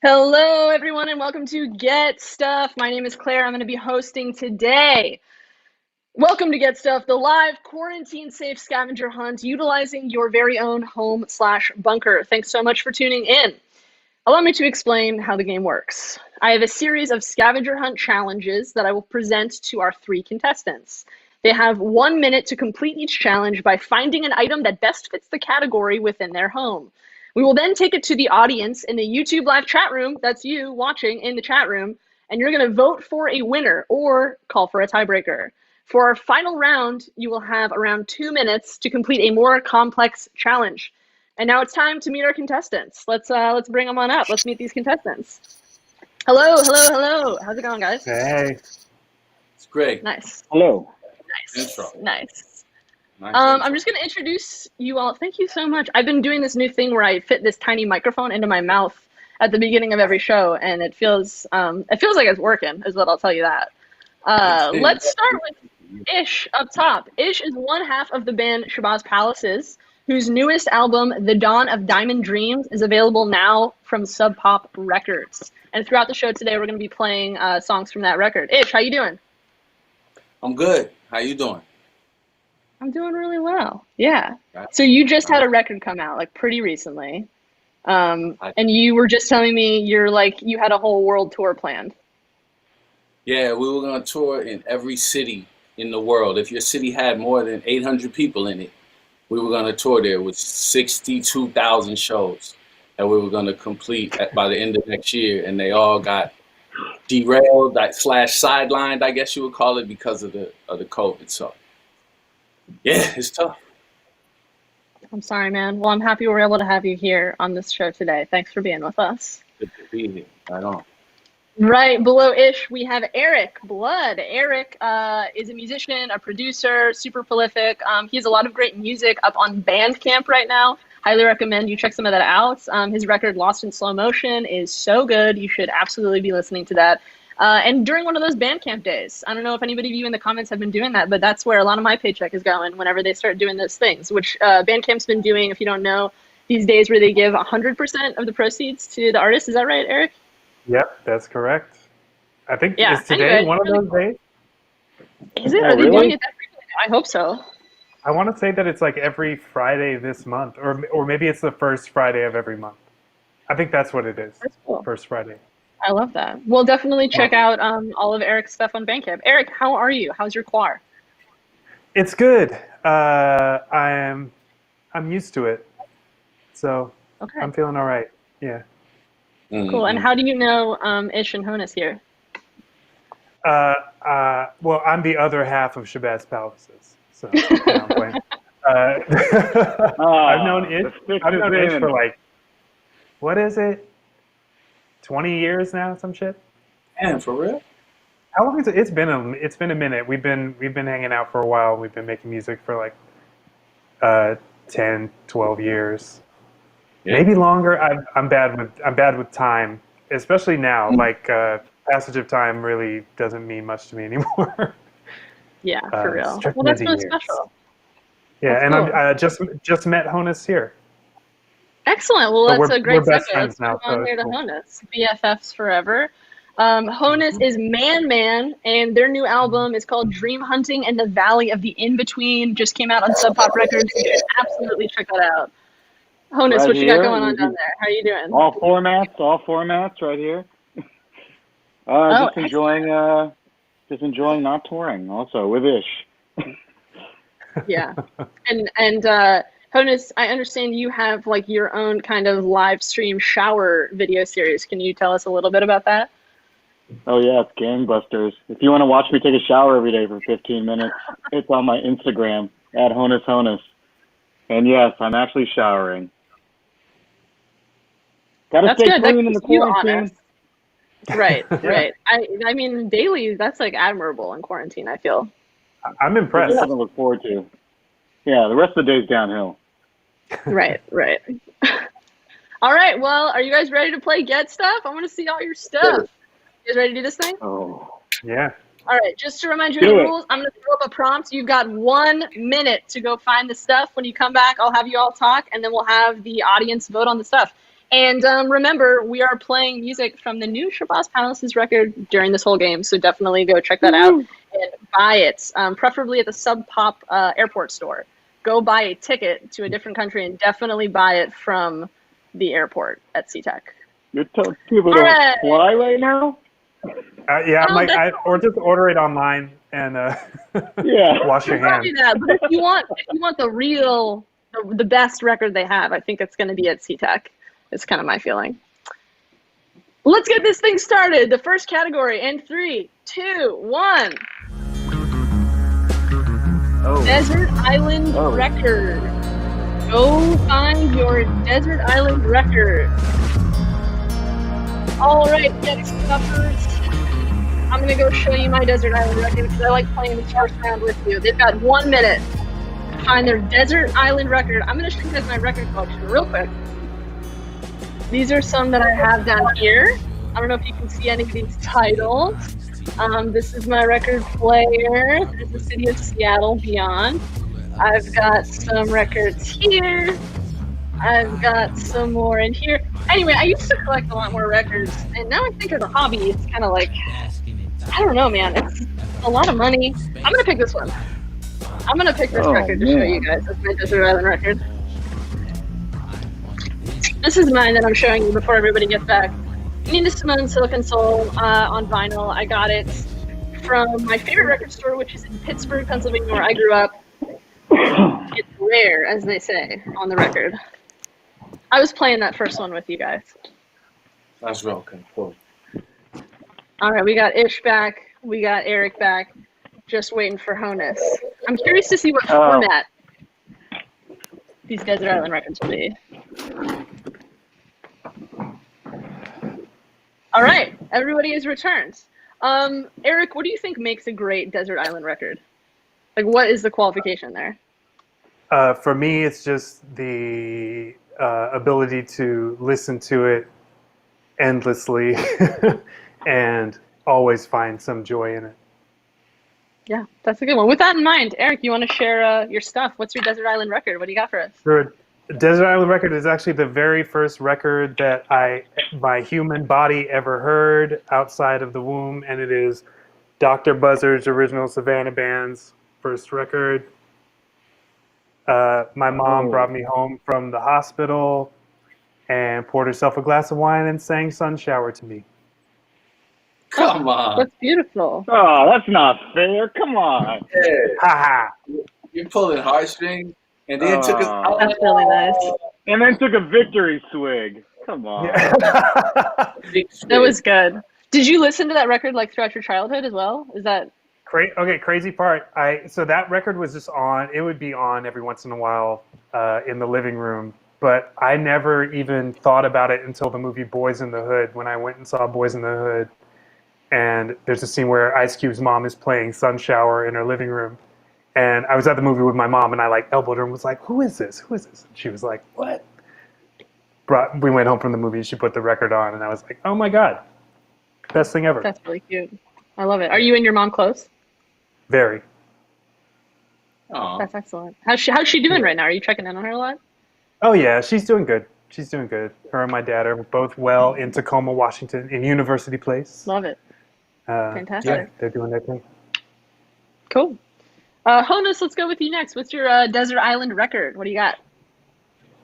Hello, everyone, and welcome to Get Stuff. My name is Claire. I'm going to be hosting today. Welcome to Get Stuff, the live quarantine-safe scavenger hunt utilizing your very own home/bunker. Thanks so much for tuning in. Allow me to explain how the game works. I have a series of scavenger hunt challenges that I will present to our three contestants. They have 1 minute to complete each challenge by finding an item that best fits the category within their home. We will then take it to the audience in the YouTube live chat room, that's you watching in the chat room, and you're going to vote for a winner or call for a tiebreaker. For our final round, you will have around 2 minutes to complete a more complex challenge. And now it's time to meet our contestants. Let's bring them on up. Let's meet these contestants. Hello. How's it going, guys? Hey. It's Greg. Nice. Hello. Nice. I'm just going to introduce you all. Thank you so much. I've been doing this new thing where I fit this tiny microphone into my mouth at the beginning of every show, and it feels like it's working, is what I'll tell you that. Let's start with Ish up top. Ish is one half of the band Shabazz Palaces, whose newest album, The Dawn of Diamond Dreams, is available now from Sub Pop Records. And throughout the show today, we're going to be playing songs from that record. Ish, how you doing? I'm good. How you doing? I'm doing really well. Yeah. So you just had a record come out, like pretty recently. And you were just telling me you had a whole world tour planned. Yeah, we were going to tour in every city in the world. If your city had more than 800 people in it, we were going to tour there with 62,000 shows that we were going to complete by the end of next year. And they all got derailed, sidelined, I guess you would call it, because of the COVID. So, yeah, it's tough. I'm sorry, man. Well, I'm happy we're able to have you here on this show today. Thanks for being with us. Good to be here. Right on. Right below Ish, we have Erik Blood. Erik is a musician, a producer, super prolific. He has a lot of great music up on Bandcamp right now. Highly recommend you check some of that out. His record, Lost in Slow Motion, is so good. You should absolutely be listening to that. And during one of those Bandcamp days, I don't know if anybody of you in the comments have been doing that, but that's where a lot of my paycheck is going whenever they start doing those things, which Bandcamp's been doing, if you don't know, these days where they give 100% of the proceeds to the artist. Is that right, Erik? Yep, that's correct. I think is today one of those days? Is it? Are they doing it that frequently? I hope so. I want to say that it's like every Friday this month, or maybe it's the first Friday of every month. I think that's what it is. That's cool. First Friday. I love that. We'll definitely check out all of Erik's stuff on Bandcamp. Erik, how are you? How's your choir? It's good. I'm used to it, so okay. I'm feeling all right. Yeah. Cool. And how do you know Ish and Honus here? Well, I'm the other half of Shabazz Palaces, so I'm playing. I've known Ish for like, what is it? 20 years now, some shit. Man, for real? How long is it? It's been a minute. We've been hanging out for a while. We've been making music for like 10, 12 years. Yeah. Maybe longer. I'm bad with time, especially now. Like passage of time really doesn't mean much to me anymore. Yeah, for real. Well, that's really special. Yeah, that's cool. I just met Honus here. Excellent. Well, that's a great segue. Now, on there to Honus. BFFs forever. Honus is Man, and their new album is called Dream Hunting in the Valley of the In-Between. Just came out on Sub Pop Records. You should absolutely check that out. Honus, right, what you got going on down there? How are you doing? All formats right here. Just enjoying not touring also with Ish. Yeah. And Honus, I understand you have like your own kind of live stream shower video series. Can you tell us a little bit about that? Oh yeah, it's gangbusters. If you want to watch me take a shower every day for 15 minutes, it's on my Instagram at Honus Honus. And yes, I'm actually showering. That's good. That keeps you honest. Right. I mean, daily, that's like admirable in quarantine, I feel. I'm impressed. That's something to look forward to. Yeah, the rest of the day's downhill. Right. All right, well, are you guys ready to play Get Stuff? I want to see all your stuff. You guys ready to do this thing? Oh. Yeah. All right, just to remind you of the rules, I'm going to throw up a prompt. You've got 1 minute to go find the stuff. When you come back, I'll have you all talk, and then we'll have the audience vote on the stuff. And remember, we are playing music from the new Shabazz Palaces record during this whole game, so definitely go check that out and buy it, preferably at the Sub Pop airport store. Go buy a ticket to a different country and definitely buy it from the airport at SeaTac. You're telling people to fly right now? Yeah, or just order it online and wash your hands. That, but if you want the best record they have, I think it's going to be at SeaTac. It's kind of my feeling. Let's get this thing started. The first category in 3, 2, 1. Desert Island record. Go find your Desert Island record. All right, Get Stuffers. I'm going to go show you my Desert Island record because I like playing this first round with you. They've got 1 minute to find their Desert Island record. I'm going to show you guys my record collection real quick. These are some that I have down here. I don't know if you can see any of these titles. This is my record player. There's the city of Seattle Beyond. I've got some records here. I've got some more in here. Anyway, I used to collect a lot more records, and now I think as a hobby, it's kind of like, I don't know, man. It's a lot of money. I'm going to pick this one. I'm going to pick this record to show you guys. It's my Desert Island record. This is mine that I'm showing you before everybody gets back. Nina Simone Silicon Soul on vinyl. I got it from my favorite record store, which is in Pittsburgh, Pennsylvania, where I grew up. It's rare, as they say, on the record. I was playing that first one with you guys. That's real okay, cool. All right, we got Ish back. We got Erik back. Just waiting for Honus. I'm curious to see what format these Desert Island records will be. All right, everybody is returned. Erik, what do you think makes a great Desert Island record? Like, what is the qualification there? For me, it's just the ability to listen to it endlessly and always find some joy in it. Yeah, that's a good one. With that in mind, Erik, you want to share your stuff? What's your Desert Island record? What do you got for us? Sure. Desert Island record is actually the very first record that my human body ever heard outside of the womb, and it is Dr. Buzzard's original Savannah Band's first record. My mom brought me home from the hospital and poured herself a glass of wine and sang Sun Shower to me. Come on. That's beautiful. Oh, that's not fair. Come on. Ha You're pulling heartstrings, and then took us out. That's really nice. And then took a victory swig. Come on. ha! That was good. Did you listen to that record like throughout your childhood as well? Is that Okay, crazy part. So that record was just on. It would be on every once in a while in the living room, but I never even thought about it until the movie Boys in the Hood. When I went and saw Boys in the Hood, and there's a scene where Ice Cube's mom is playing Sun Shower in her living room, and I was at the movie with my mom, and I elbowed her and was like, "Who is this? Who is this?" And she was like, "What?" We went home from the movie. She put the record on, and I was like, "Oh my god, best thing ever!" That's really cute. I love it. Are you and your mom close? Very. Aww. That's excellent. How's she doing right now? Are you checking in on her a lot? Oh yeah, she's doing good. She's doing good. Her and my dad are both well in Tacoma, Washington, in University Place. Love it. Fantastic. Yeah, they're doing their thing. Cool. Honus, let's go with you next. What's your Desert Island record? What do you got?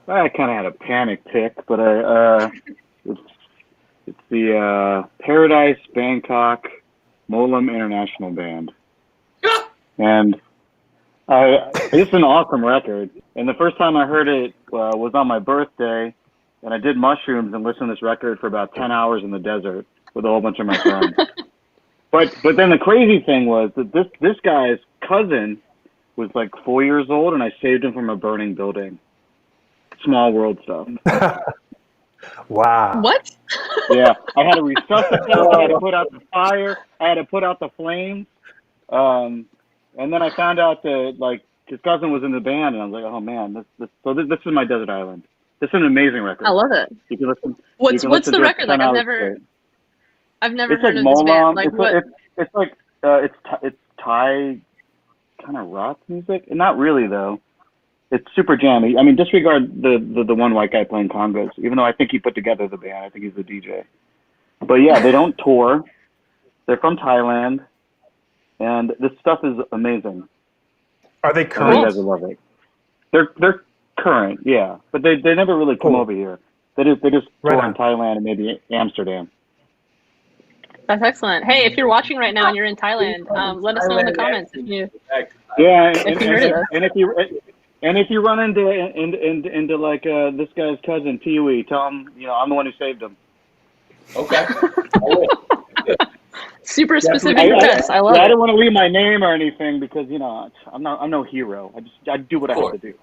I kind of had a panic pick, but it's the Paradise Bangkok Molam International Band. And it's an awesome record. And the first time I heard it was on my birthday, and I did mushrooms and listened to this record for about 10 hours in the desert with a whole bunch of my friends. But then the crazy thing was that this guy's cousin was like 4 years old, and I saved him from a burning building. Small world stuff. Wow. What? Yeah, I had to resuscitate. I had to put out the fire. I had to put out the flames. And then I found out that his cousin was in the band, and I was like, oh man, this is my Desert Island. This is an amazing record. I love it. You can listen. What's the record like? I've never heard of this band. Like what? It's Thai kind of rock music, and not really though. It's super jammy. I mean, disregard the one white guy playing congas, even though I think he put together the band. I think he's the DJ. But yeah, they don't tour. They're from Thailand, and this stuff is amazing. Are they I know current? you guys will love it. They're current, yeah, but they never really come over here. They just tour in Thailand and maybe Amsterdam. That's excellent. Hey, if you're watching right now and you're in Thailand, let us know in the comments if you. Yeah, If you heard of us. and if you run into like this guy's cousin Pee-wee, tell him I'm the one who saved him. Okay. Super specific requests. I love it. I don't want to leave my name or anything because I'm no hero. I do what I have to do.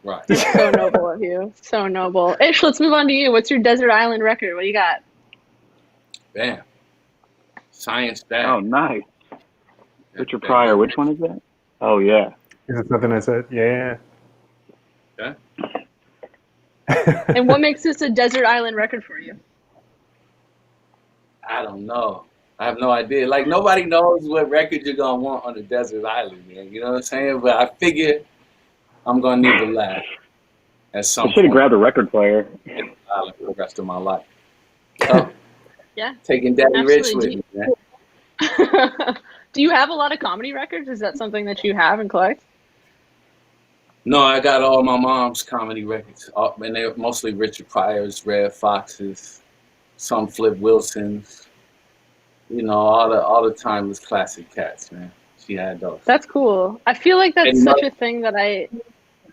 Right. So noble of you. So noble. Ish, let's move on to you. What's your desert island record? What do you got? Bam. Science Bam. Oh, nice. Richard Pryor. Which one is that? Oh, yeah. Is it something I said? Yeah. Okay. And what makes this a desert island record for you? I don't know. I have no idea. Like, nobody knows what record you're going to want on a desert island, man. You know what I'm saying? But I figure I'm going to need to laugh at some point. I should have grabbed a record player. Island for the rest of my life. So, Yeah. Taking Daddy Rich with Absolutely. me, man. Do you have a lot of comedy records? Is that something that you have and collect? No, I got all my mom's comedy records. And they're mostly Richard Pryor's, Red Fox's, some Flip Wilson's. All the timeless classic cats, man. She had those. That's cool. I feel like that's And such a thing that I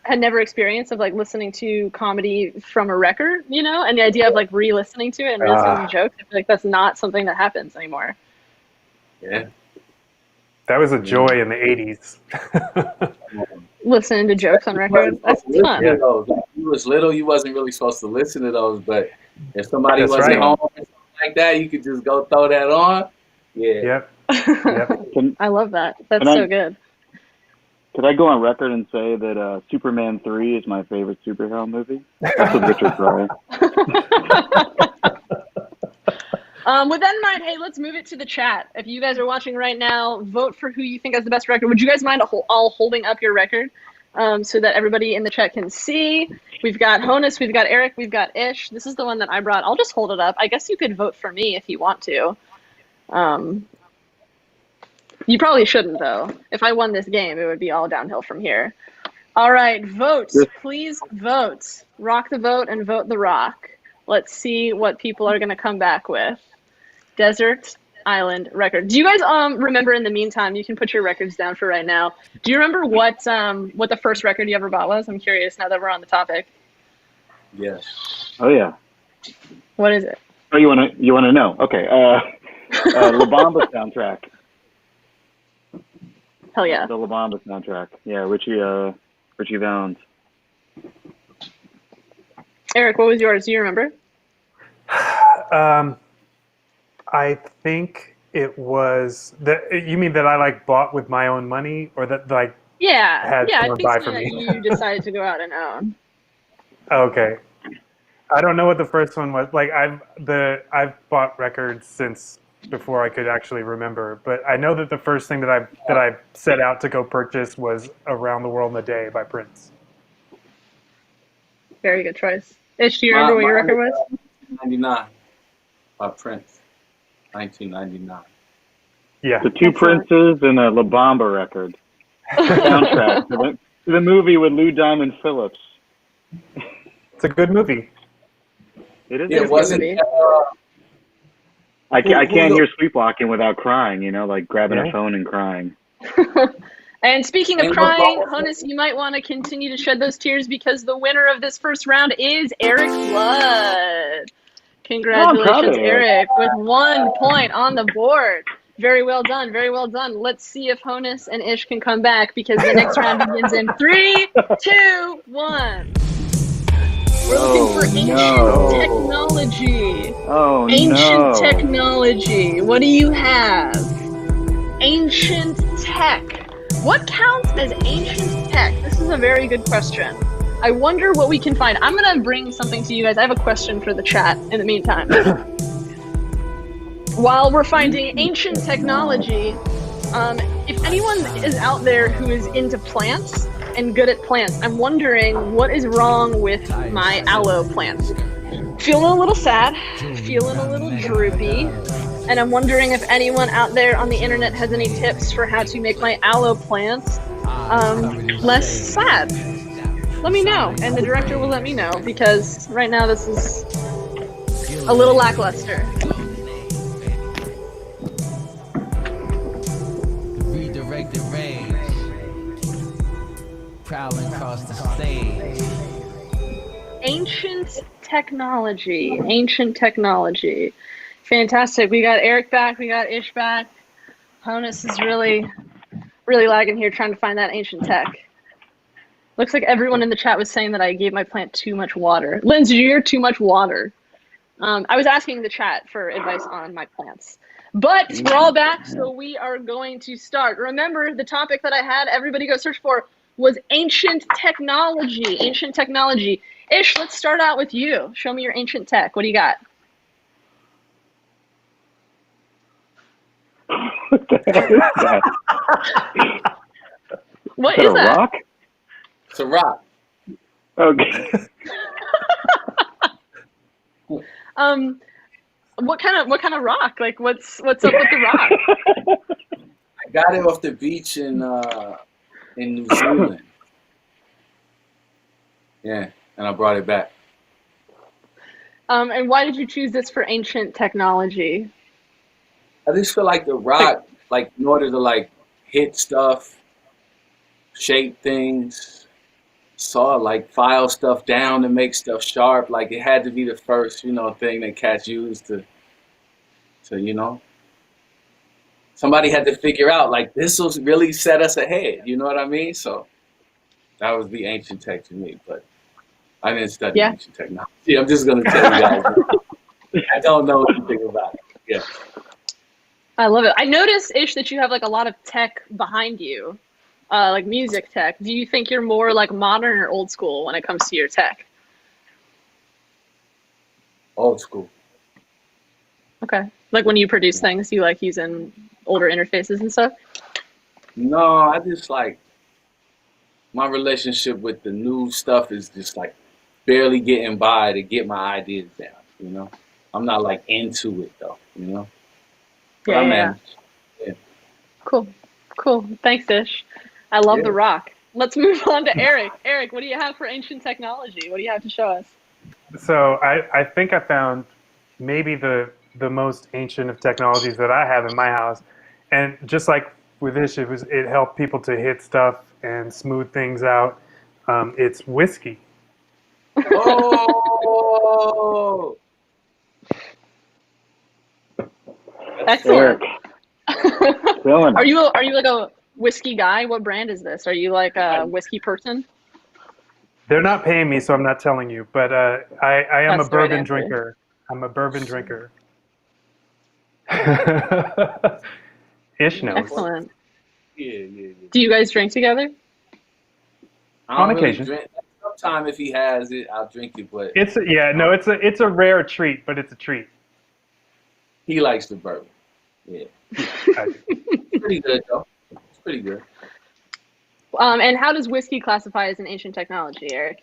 had never experienced, of like listening to comedy from a record, and the idea of like re-listening to it and re-listening to jokes. I feel like that's not something that happens anymore. Yeah. That was a joy in the 80s. Listening to jokes on record. That's fun. Yeah. When you was little, you wasn't really supposed to listen to those, but if somebody That's wasn't right. home or something like that, you could just go throw that on. Yeah. Yep. I love that. That's Can I- so good. Could I go on record and say that Superman 3 is my favorite superhero movie? That's with Richard Pryor. With that in mind, hey, let's move it to the chat. If you guys are watching right now, vote for who you think has the best record. Would you guys mind all holding up your record so that everybody in the chat can see? We've got Honus, we've got Erik, we've got Ish. This is the one that I brought. I'll just hold it up. I guess you could vote for me if you want to. You probably shouldn't, though. If I won this game, it would be all downhill from here. All right, vote. Please vote. Rock the vote and vote the rock. Let's see what people are going to come back with. Desert Island record. Do you guys remember, in the meantime, you can put your records down for right now. Do you remember what the first record you ever bought was? I'm curious now that we're on the topic. Yes. Oh, yeah. What is it? Oh, you want to know? Okay. La Bamba soundtrack. Hell yeah. The La Bamba soundtrack. Yeah, Richie Valens. Erik, what was yours? Do you remember? I think it was you mean that I like bought with my own money, or that like Yeah. had I someone think buy so for that me? you decided to go out and own. Okay. I don't know what the first one was. Like I've bought records since before I could actually remember, but I know that the first thing that I set out to go purchase was Around the World in a Day by Prince. Very good choice. Ish, do you remember what your record was? 1999 by Prince. 1999. Yeah. The Two Princes and a La Bamba record. Soundtrack to the movie with Lou Diamond Phillips. It's a good movie. It is. Yeah, it wasn't. I can't hear Sleepwalking without crying, like grabbing a Yeah. phone and crying. And speaking of crying, Honus, you might want to continue to shed those tears because the winner of this first round is Erik Blood. Congratulations, Erik, with 1 point on the board. Very well done, very well done. Let's see if Honus and Ish can come back because the next round begins in 3, 2, 1. We're looking for ancient technology. Oh, Ancient technology. What do you have? Ancient tech. What counts as ancient tech? This is a very good question. I wonder what we can find. I'm going to bring something to you guys. I have a question for the chat in the meantime. While we're finding ancient technology, if anyone is out there who is into plants, and good at plants. I'm wondering what is wrong with my aloe plants. Feeling a little sad, feeling a little droopy, and I'm wondering if anyone out there on the internet has any tips for how to make my aloe plants less sad. Let me know, and the director will let me know, because right now this is a little lackluster. Redirected rage, prowling across the stage. Ancient technology. Fantastic. We got Erik back, we got Ish back. Honus is really lagging here trying to find that ancient tech. Looks like everyone in the chat was saying that I gave my plant too much water. Lindsay, you're too much water. I was asking the chat for advice on my plants. But we're all back, so we are going to start. Remember, the topic that I had everybody go search for was ancient technology. Ancient technology. Ish, let's start out with you. Show me your ancient tech. What do you got? What the hell is that? What Is is that a that? rock? It's a rock. Okay. What kind of rock? Like what's up with the rock? I got it off the beach in New Zealand. Yeah, and I brought it back. And why did you choose this for ancient technology? I just feel like the rock, like in order to like hit stuff, shape things, file stuff down to make stuff sharp. Like it had to be the first, thing that cats used to somebody had to figure out like this will really set us ahead. You know what I mean? So that was the ancient tech to me, but I didn't study ancient technology. I'm just gonna tell you guys. I don't know anything about it. Yeah. I love it. I noticed, Ish, that you have like a lot of tech behind you, like music tech. Do you think you're more like modern or old school when it comes to your tech? Old school. Okay. Like when you produce things, you like using older interfaces and stuff? No, I just like my relationship with the new stuff is just like barely getting by to get my ideas down, I'm not like into it though, But I manage. Yeah. Cool. Thanks, Ish. I love the rock. Let's move on to Erik. Erik, what do you have for ancient technology? What do you have to show us? So I think I found maybe the most ancient of technologies that I have in my house, and just like with Ish, it helped people to hit stuff and smooth things out. It's whiskey. Oh, Excellent. Are you like a whiskey guy? What brand is this? Are you like a whiskey person? They're not paying me, so I'm not telling you. But I am That's a the right bourbon answer. drinker. I'm a bourbon drinker. Ish knows. Excellent. yeah. Do you guys drink together? I don't On really occasion. drink. Sometime if he has it, I'll drink it. But It's a rare treat, but it's a treat. he likes the bourbon. Yeah, it's pretty good though. It's pretty good. And how does whiskey classify as an ancient technology, Erik?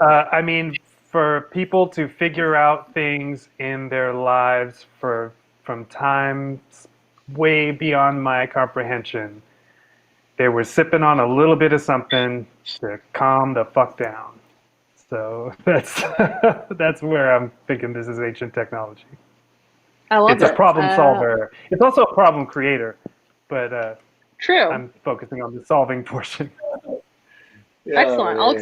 I mean, for people to figure out things in their lives from times way beyond my comprehension, they were sipping on a little bit of something to calm the fuck down. So that's where I'm thinking this is ancient technology. I love It's a problem solver. It's also a problem creator, but true. I'm focusing on the solving portion. Yeah, Excellent. I'll man.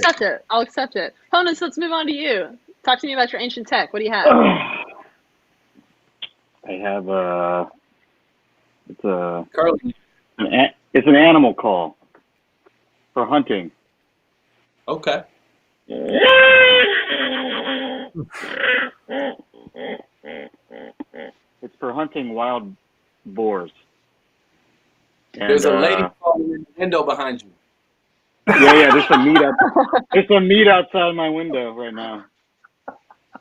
accept it. Honus, let's move on to you. Talk to me about your ancient tech. What do you have? I have Curly. it's an animal call for hunting. Okay. It's for hunting wild boars. And, There's a lady calling in the window behind you. Yeah. There's some meat outside my window right now.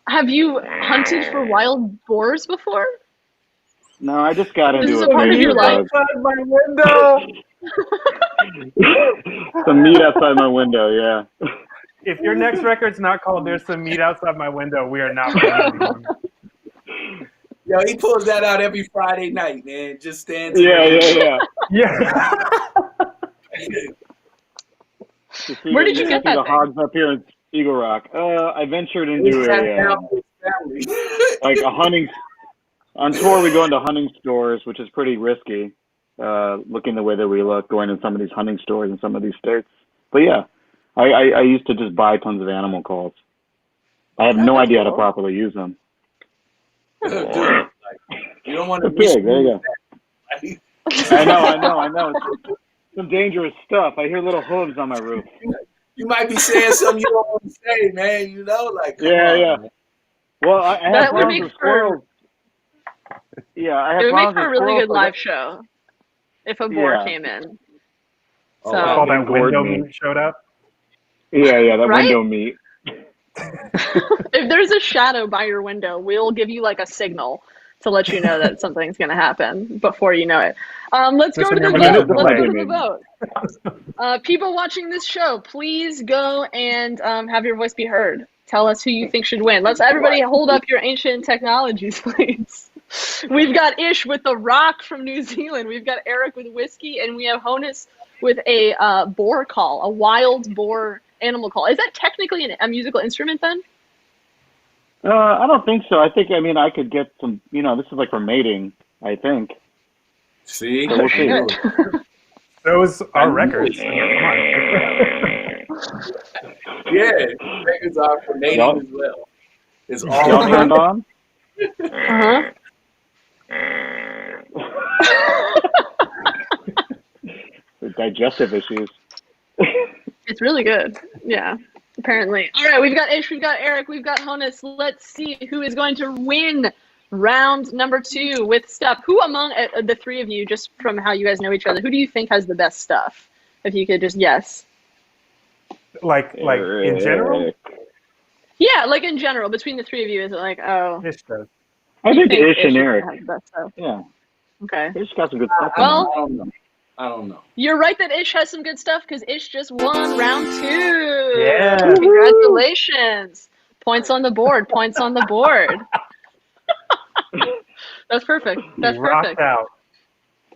Have you hunted for wild boars before? No, I just got This into is a a part of phase your life. Outside my window. Some meat outside my window, yeah. If your next record's not called "There's Some Meat Outside My Window," we are not playing anymore. Yo, he pulls that out every Friday night, man. Just stands. Yeah. Yeah. Where did you get that the thing? hogs up here in Eagle Rock? I ventured into like a hunting. On tour, we go into hunting stores, which is pretty risky. Looking the way that we look, going in some of these hunting stores in some of these states. But yeah, I used to just buy tons of animal calls. I have no idea how to properly use them. Dude, like, you don't want to big. There you go. I know. Some dangerous stuff. I hear little hooves on my roof. You might be saying something you don't want to say, man. You know, like come on, yeah. Man. Well, I have That would problems make with squirrels. Yeah, I have It would make problems for a with really squirrels. good live show if a boar Yeah. came in. Oh, So wow. All that Gourd window meat. meat showed up. Yeah, that Right? window meat. if there's a shadow by your window, we'll give you like a signal to let you know that something's going to happen before you know it. Let's go Just to the remember vote. the Let's go to delay. the vote. People watching this show, please go and have your voice be heard. Tell us who you think should win. Let's everybody hold up your ancient technologies, please. We've got Ish with the rock from New Zealand. We've got Erik with whiskey, and we have Honus with a boar call, a wild boar animal call. Is that technically a musical instrument then? I don't think so. I could get some, this is like for mating, I think. See? So we'll see. Those are records. Come Yeah, records are for mating as well. It's all Y'all turned on? Uh-huh. Digestive issues. It's really good. Yeah, apparently. All right, we've got Ish, we've got Erik, we've got Honus. Let's see who is going to win round number 2 with stuff. Who among the three of you, just from how you guys know each other, who do you think has the best stuff? If you could just guess. Like in general? Yeah, like in general, between the three of you, is it like, oh. Ish does. I think Ish and is Erik. gonna have the best stuff? Yeah. Okay. Ish got some good stuff. Well, I don't know. You're right that Ish has some good stuff because Ish just won round 2. Yeah. Congratulations. Points on the board. Points on the board. That's perfect. That's You rocked perfect. out.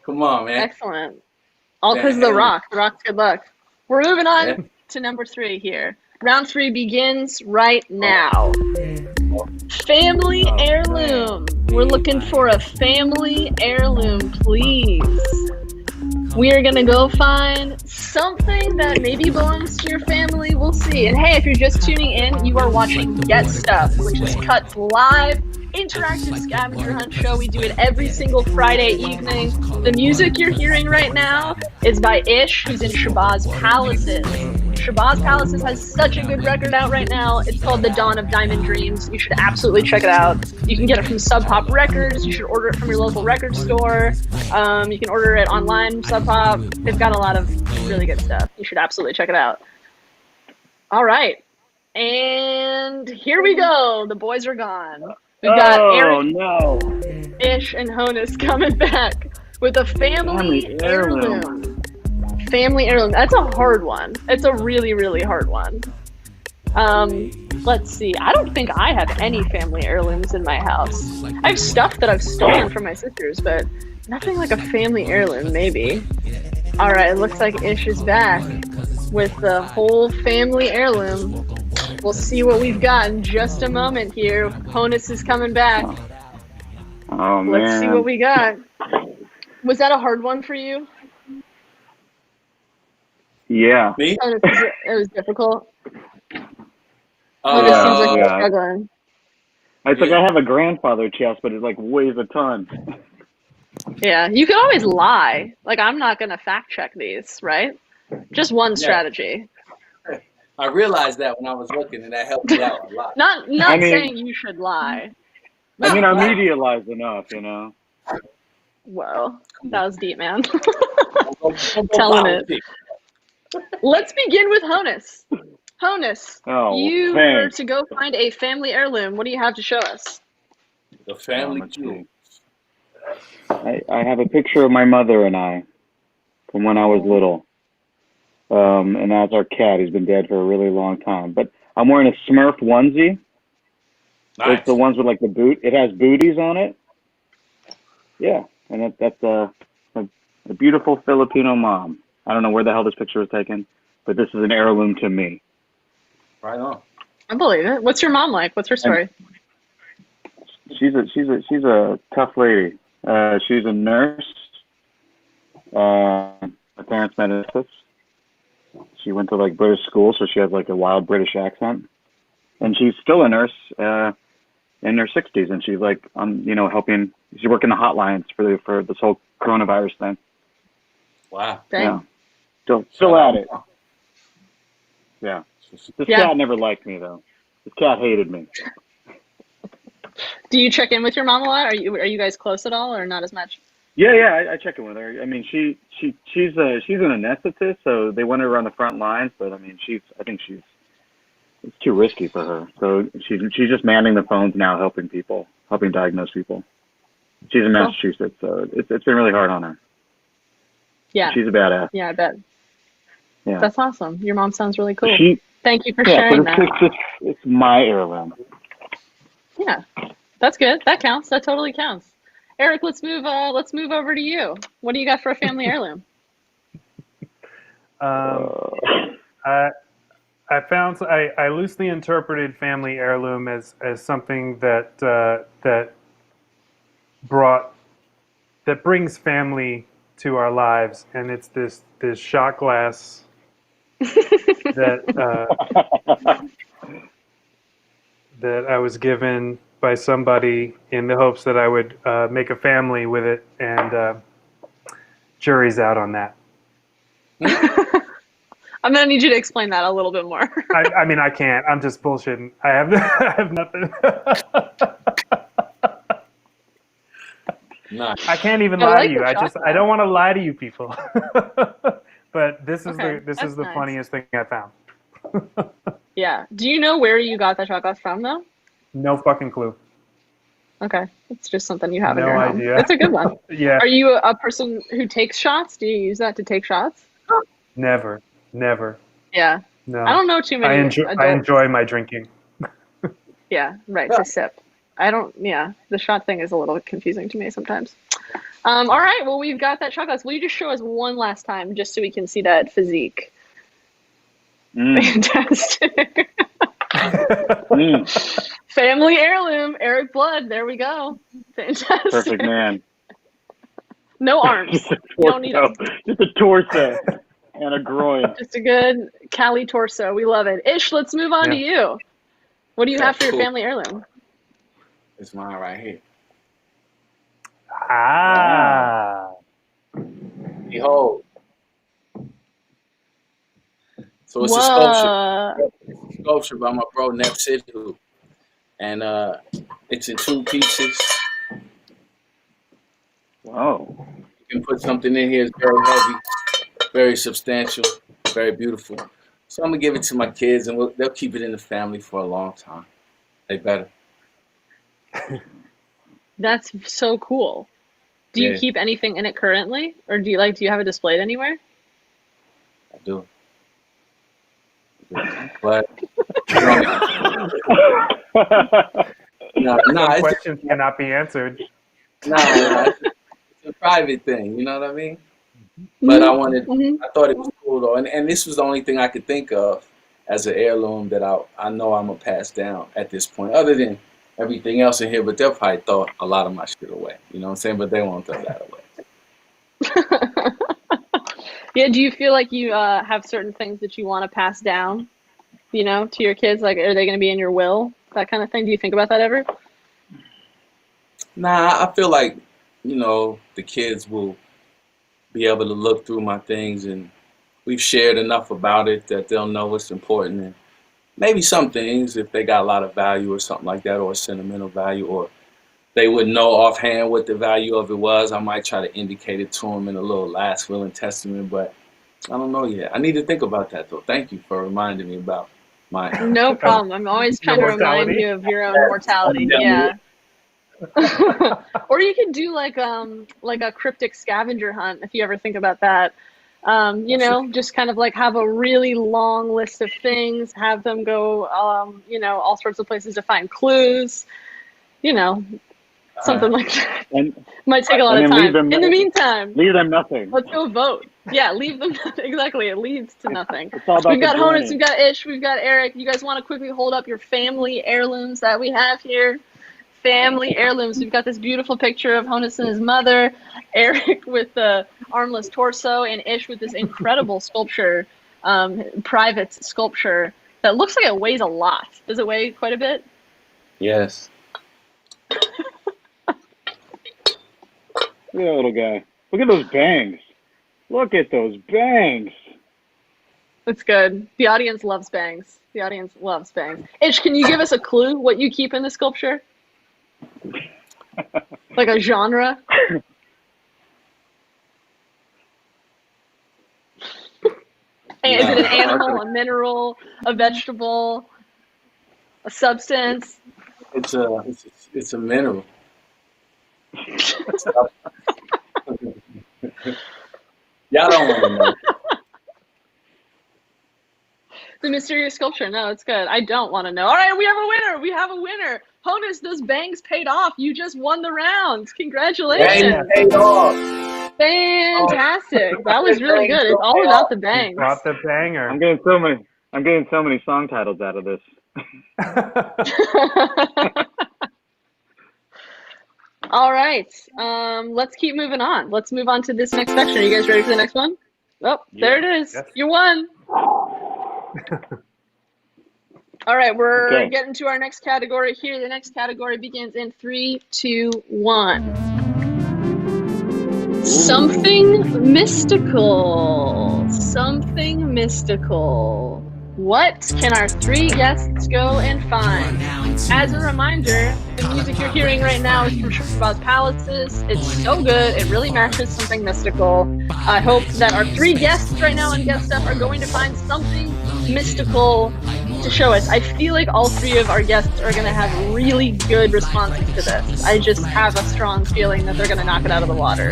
Come on, man. Excellent. All because of the rock. The rock's good luck. We're moving on to number 3 here. Round 3 begins right now. Family heirloom. We're looking for a family heirloom, please. We are going to go find something that maybe belongs to your family. We'll see. And hey, if you're just tuning in, you are watching Get Stuff, which is Cut's live interactive scavenger hunt show. We do it every single Friday evening. The music you're hearing right now is by Ish, who's in Shabazz Palaces. Shabazz Palaces has such a good record out right now. It's called The Dawn of Diamond Dreams. You should absolutely check it out. You can get it from Sub Pop Records. You should order it from your local record store. You can order it online, Sub Pop. They've got a lot of really good stuff. You should absolutely check it out. All right. And here we go. The boys are gone. We've got Erik, Ish, and Honus coming back with a family heirloom. Family heirloom. That's a hard one. It's a really, really hard one. Let's see. I don't think I have any family heirlooms in my house. I have stuff that I've stolen from my sisters, but nothing like a family heirloom, maybe. All right, it looks like Ish is back with the whole family heirloom. We'll see what we've got in just a moment here. Honus is coming back. Oh, man. Let's see what we got. Was that a hard one for you? Yeah. Me? Honus, it was difficult. Oh, Honus seems like you're yeah. struggling. It's like I have a grandfather chest, but it like weighs a ton. Yeah, you could always lie. Like, I'm not going to fact check these, right? Just one strategy. I realized that when I was looking, and that helped me out a lot. Not saying you should lie. I mean, our media lies enough, you know. Whoa, that was deep, man. Telling it. Let's begin with Honus. Honus, you were to go find a family heirloom. What do you have to show us? The family jewels. I have a picture of my mother and I from when I was little. And that's our cat. He's been dead for a really long time. But I'm wearing a Smurf onesie. Nice. It's the ones with like the boot. It has booties on it. Yeah, and that's a beautiful Filipino mom. I don't know where the hell this picture was taken, but this is an heirloom to me. Right on. I believe it. What's your mom like? What's her story? She's a tough lady. She's a nurse. My parents met in Texas. She went to like British school, so she has like a wild British accent. And she's still a nurse in her 60s, and she's like helping. She's working the hotlines for this whole coronavirus thing. Wow. Yeah. Still at it. Yeah. This cat never liked me though. This cat hated me. Do you check in with your mom a lot? Are you guys close at all, or not as much? Yeah, I check in with her. I mean, she's an anesthetist, so they want her on the front lines. But I mean, it's too risky for her. So she's just manning the phones now, helping diagnose people. She's in Massachusetts, so it's been really hard on her. Yeah, she's a badass. Yeah, I bet. Yeah, that's awesome. Your mom sounds really cool. Thank you for sharing that. It's my heirloom. Yeah, that's good. That counts. That totally counts. Erik, let's move over to you. What do you got for a family heirloom? I loosely interpreted family heirloom as something that brings family to our lives, and it's this shot glass that I was given by somebody in the hopes that I would make a family with it, and jury's out on that. I'm gonna need you to explain that a little bit more. I mean, I can't. I'm just bullshitting. I have nothing. Nice. I can't even lie to you. I don't want to lie to you people. But this is the funniest thing I found. Yeah. Do you know where you got that shot glass from, though? No fucking clue. Okay, it's just something you have in no your home. idea. It's a good one. Yeah. Are you a person who takes shots? Do you use that to take shots? Never. Yeah. No. I don't know too many. I enjoy my drinking. Yeah, right. To sip. I don't. Yeah, the shot thing is a little confusing to me sometimes. All right. Well, we've got that shot glass. Will you just show us one last time, just so we can see that physique? Fantastic. Family heirloom, Erik Blood. There we go. Fantastic. Perfect man. No arms. Don't need them. Just a torso and a groin. Just a good Cali torso. We love it. Ish, let's move on to you. What do you have for your family heirloom? It's mine right here. Behold. So it's a sculpture by my bro Nep Sidhu. And it's in 2 pieces. Wow. You can put something in here. It's very heavy, very substantial, very beautiful. So I'm gonna give it to my kids, and they'll keep it in the family for a long time. They better. That's so cool. Do you keep anything in it currently, or do you have it displayed anywhere? I do. But no, questions cannot be answered. No, it's a private thing. You know what I mean? But I thought it was cool though, and this was the only thing I could think of as an heirloom that I know I'm gonna pass down at this point, other than everything else in here. But they'll probably throw a lot of my shit away. You know what I'm saying? But they won't throw that away. Yeah. Do you feel like you have certain things that you want to pass down, to your kids? Like, are they going to be in your will? That kind of thing. Do you think about that ever? Nah, I feel like, the kids will be able to look through my things, and we've shared enough about it that they'll know what's important. And maybe some things, if they got a lot of value or something like that, or sentimental value, or they would know offhand what the value of it was, I might try to indicate it to them in a little last will and testament, but I don't know yet. I need to think about that, though. Thank you for reminding me about my... No problem. I'm always trying to remind you of your own mortality. Yeah. Or you could do like a cryptic scavenger hunt if you ever think about that. You know, just kind of like have a really long list of things, have them go, you know, all sorts of places to find clues, you know, something like that. And Might take a lot of then leave time. them, In the meantime, leave them nothing. let's go vote. Yeah, leave them exactly. It leads to nothing. It's all about We've got the Honus, journey. we've got Ish, we've got Erik. You guys want to quickly hold up your family heirlooms that we have here? Family heirlooms. We've got this beautiful picture of Honus and his mother, Erik with the armless torso, and Ish with this incredible sculpture, private sculpture that looks like it weighs a lot. Does it weigh quite a bit? Yes. Look at that little guy. Look at those bangs. Look at those bangs. It's good. The audience loves bangs. The audience loves bangs. Ish, can you give us a clue what you keep in the sculpture? Like a genre? Is it an animal, a mineral, a vegetable, a substance? It's a mineral. Y'all don't want to know. The mysterious sculpture. No, it's good. I don't want to know. All right, we have a winner. We have a winner. Honus, those bangs paid off. You just won the round. Congratulations. Bangs paid off. Fantastic. That was really good. It's all about the bangs. Got the banger. I'm getting so many song titles out of this. All right. Let's keep moving on. Let's move on to this next section. Are you guys ready for the next one? Oh, there it is. Yes. You won. All right, we're Okay. getting to our next category here. The next category begins in 3, 2, 1. Something mystical. Something mystical. What can our 3 guests go and find? As a reminder, the music you're hearing right now is from Shabazz Palaces. It's so good. It really matches something mystical. I hope that our 3 guests right now on Guest Stuff are going to find something mystical to show us. I feel like all 3 of our guests are going to have really good responses to this. I just have a strong feeling that they're going to knock it out of the water.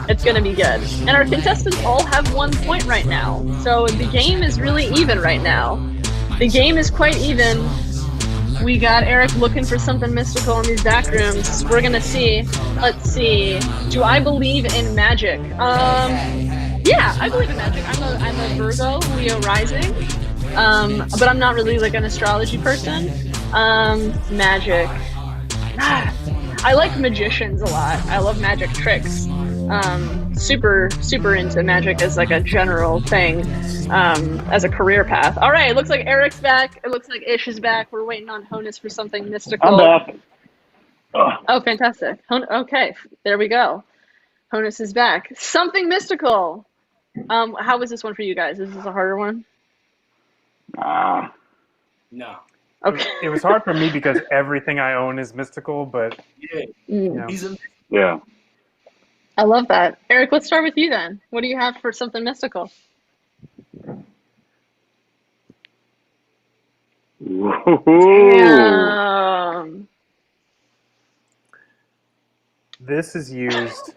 It's going to be good. And our contestants all have 1 point right now. So the game is really even right now. The game is quite even. We got Erik looking for something mystical in these back rooms. We're going to see. Let's see. Do I believe in magic? Yeah, I believe in magic. I'm a Virgo, Leo rising. But I'm not really like an astrology person. Magic. I like magicians a lot. I love magic tricks. Super into magic as like a general thing, as a career path. All right, it looks like Erik's back. It looks like Ish is back. We're waiting on Honus for something mystical. I'm back. Oh, fantastic. Okay, there we go. Honus is back. Something mystical. How was this one for you guys? Is this a harder one? No. Okay. It was hard for me because everything I own is mystical, but Yeah. you know. He's a Yeah. I love that. Erik, let's start with you then. What do you have for something mystical? Ooh. This is used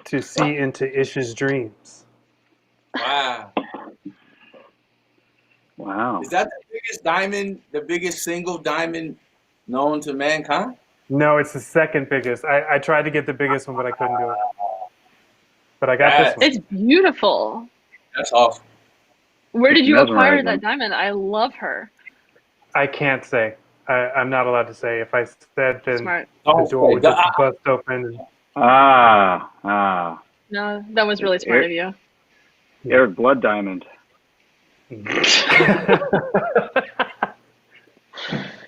to see into Ish's dreams. wow. Wow. Is that the biggest diamond, the biggest single diamond known to mankind? No, it's the second biggest. I tried to get the biggest one, but I couldn't do it. But I got this one. It's beautiful. That's awesome. Where did you acquire Mesmerizing. that diamond? I love her. I can't say. I'm not allowed to say. If I said, then Smart. the door would just bust open. No, that was really smart of you. Erik Blood diamond.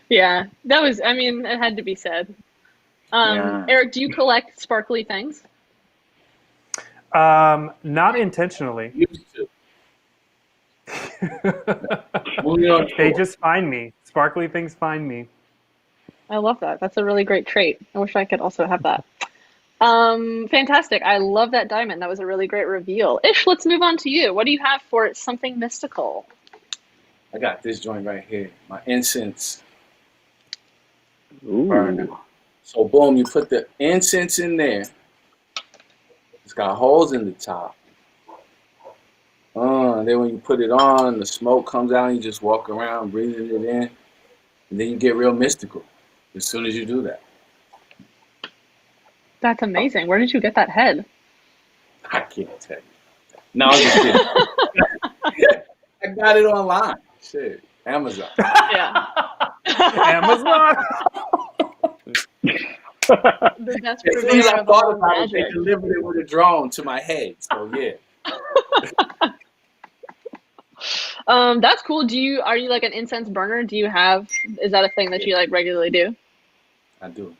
Yeah, that was, I mean, it had to be said. Yeah. Erik, do you collect sparkly things? Not intentionally. Used to. Moving on. They just find me. Sparkly things find me. I love that. That's a really great trait. I wish I could also have that. Fantastic. I love that diamond. That was a really great reveal. Ish, let's move on to you. What do you have for something mystical? I got this joint right here. My incense Ooh. burner. So boom, you put the incense in there. It's got holes in the top. And then when you put it on, the smoke comes out and you just walk around breathing it in. And then you get real mystical as soon as you do that. That's amazing. Where did you get that head? I can't tell you. No, I'm just kidding. I got it online. Shit. Amazon. Yeah. Amazon. That's As soon as I thought about it, they delivered it with a drone to my head. So yeah. That's cool. Are you like an incense burner? Is that a thing that you like regularly do? I do.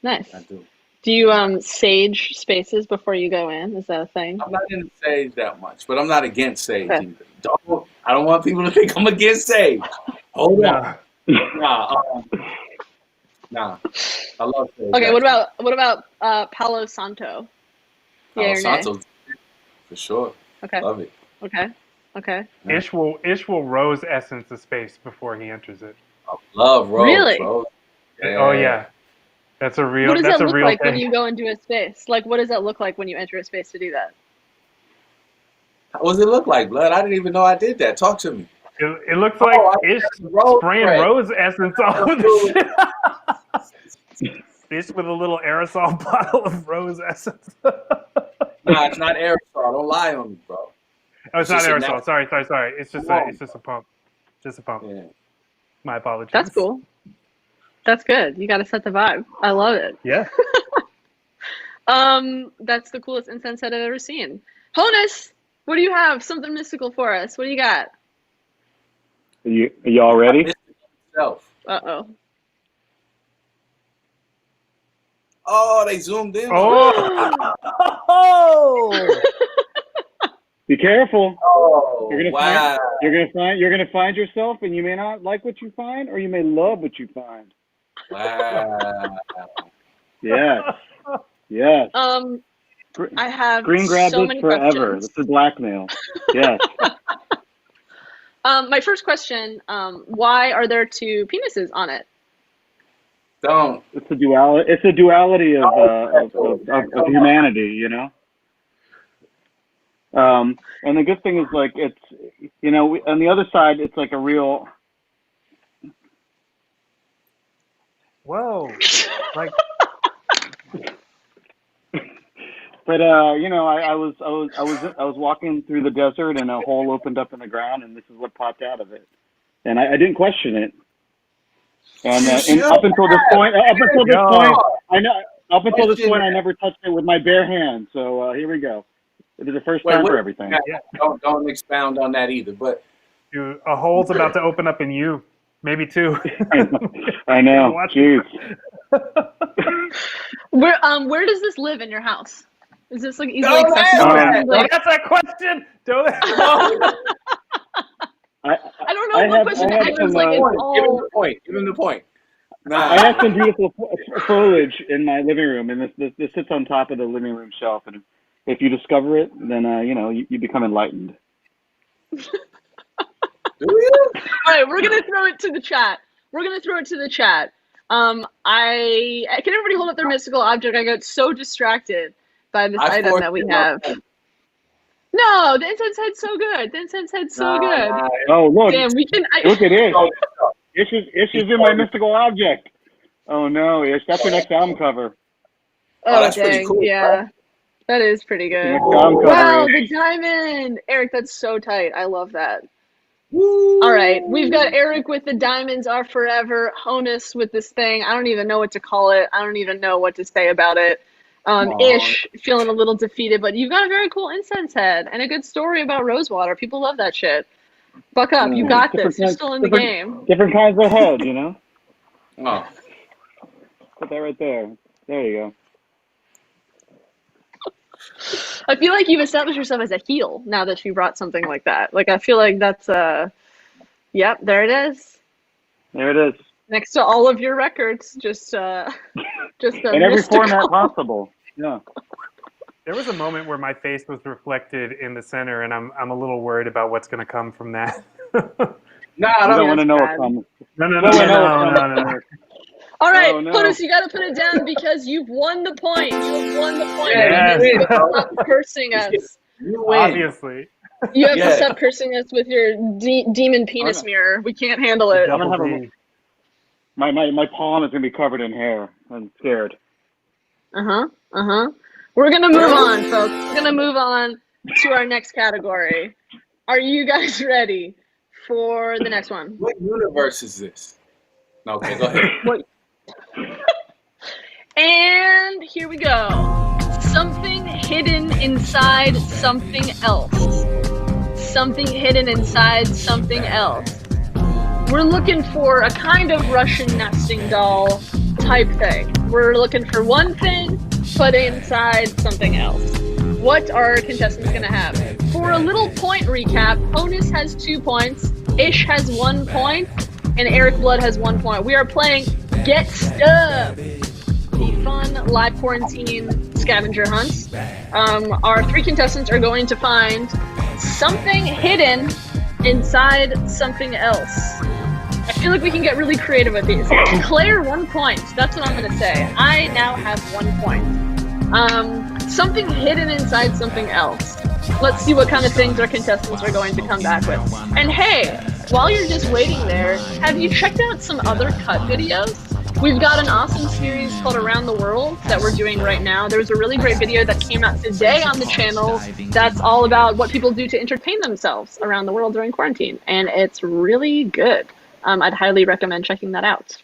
Nice. I do. Do you sage spaces before you go in? Is that a thing? I'm not into sage that much, but I'm not against sage Okay. either. I don't want people to think I'm against sage. Hold on. Nah. I love sage. Okay, what about Palo Santo? Palo Yeah, Santo? For sure. Okay. Love it. Okay. Ish will rose essence the space before he enters it. I love rose. Really? Rose. Yeah. Oh yeah, that's a real. What does that's that a look real like thing. when you go into a space? Like, what does that look like when you enter a space to do that? What does it look like, Blood? I didn't even know I did that. Talk to me. It looks like Ish spraying rose essence all over the shit. Ish with a little aerosol bottle of rose essence. Nah, it's not aerosol. Don't lie on me, bro. Oh, it's not just a aerosol. Sorry. It's just a pump. Just a pump. Yeah. My apologies. That's cool. That's good. You got to set the vibe. I love it. Yeah. That's the coolest incense set I've ever seen. Honus, what do you have? Something mystical for us. What do you got? Are y'all ready? Uh-oh. Oh, they zoomed in. Oh. Be careful. Oh, You're wow. gonna find yourself, and you may not like what you find, or you may love what you find. Wow. Yes. Yes. I have Screen grab so this many forever. questions. This is blackmail. Yes. My first question, why are there two penises on it? Don't. It's a duality. It's a duality of humanity, you know. And the good thing is, like, it's, you know, on the other side, it's like a real. Whoa. Like. But you know, I was walking through the desert, and a hole opened up in the ground, and this is what popped out of it, and I didn't question it. And up until this point, I never touched it with my bare hands. So here we go. It is the first time for everything. Yeah. Don't expound on that either. But Dude, a hole's about to open up in you. Maybe two. I know. Jeez. Where does this live in your house? Is this like easily Don't accessible? Don't ask that question. Don't. I don't know what question to ask. It's like it's all. Give him the point. Nah. I have some beautiful foliage in my living room, and this sits on top of the living room shelf. And if you discover it, then you know you become enlightened. Do you? All right, we're gonna throw it to the chat. Can everybody hold up their mystical object? I got so distracted by this item that we have. No, the incense head's so good. Oh, look. Damn, we can. Look at it. Ish is in my mystical object. Oh no, Ish, that's your next album cover. Oh, that's dang, pretty cool. yeah. That is pretty good. Next album cover, Wow, Ish. the diamond! Eric, that's so tight. I love that. Woo. All right, we've got Eric with the diamonds are forever, Honus with this thing. I don't even know what to call it. I don't even know what to say about it. Ish, feeling a little defeated, but you've got a very cool incense head and a good story about rosewater. People love that shit. Buck up, you got this. You're still in the game. Different kinds of head, you know? Oh. Put that right there. There you go. I feel like you've established yourself as a heel now that you brought something like that. Like, I feel like that's, yep, there it is. There it is. Next to all of your records, just a in every format possible. Yeah. There was a moment where my face was reflected in the center, and I'm a little worried about what's going to come from that. Nah, I I don't don't. want to know what comes. No. All right, Oh, no. Honus, you got to put it down because you've won the point. You have won the point. Yeah, You you have win. to stop cursing us. You win. Obviously. You have to Yeah. stop cursing us with your demon penis no. mirror. We can't handle it. I'm gonna have Double D. my palm is gonna be covered in hair. I'm scared. We're gonna move on, folks. We're gonna move on to our next category. Are you guys ready for the next one? What universe is this? No, okay, go ahead. What? And here we go. Something hidden inside something else. Something hidden inside something else. We're looking for a kind of Russian nesting doll type thing. We're looking for one thing put inside something else. What are our contestants going to have? For a little point recap, Honus has 2 points, Ish has 1 point, and Erik Blood has 1 point. We are playing Get Stuff, the fun live quarantine scavenger hunt. Our 3 contestants are going to find something hidden inside something else. I feel like we can get really creative with these. Claire, 1 point. That's what I'm going to say. I now have 1 point. Something hidden inside something else. Let's see what kind of things our contestants are going to come back with. And hey, while you're just waiting there, have you checked out some other cut videos? We've got an awesome series called Around the World that we're doing right now. There's a really great video that came out today on the channel that's all about what people do to entertain themselves around the world during quarantine. And it's really good. I'd highly recommend checking that out.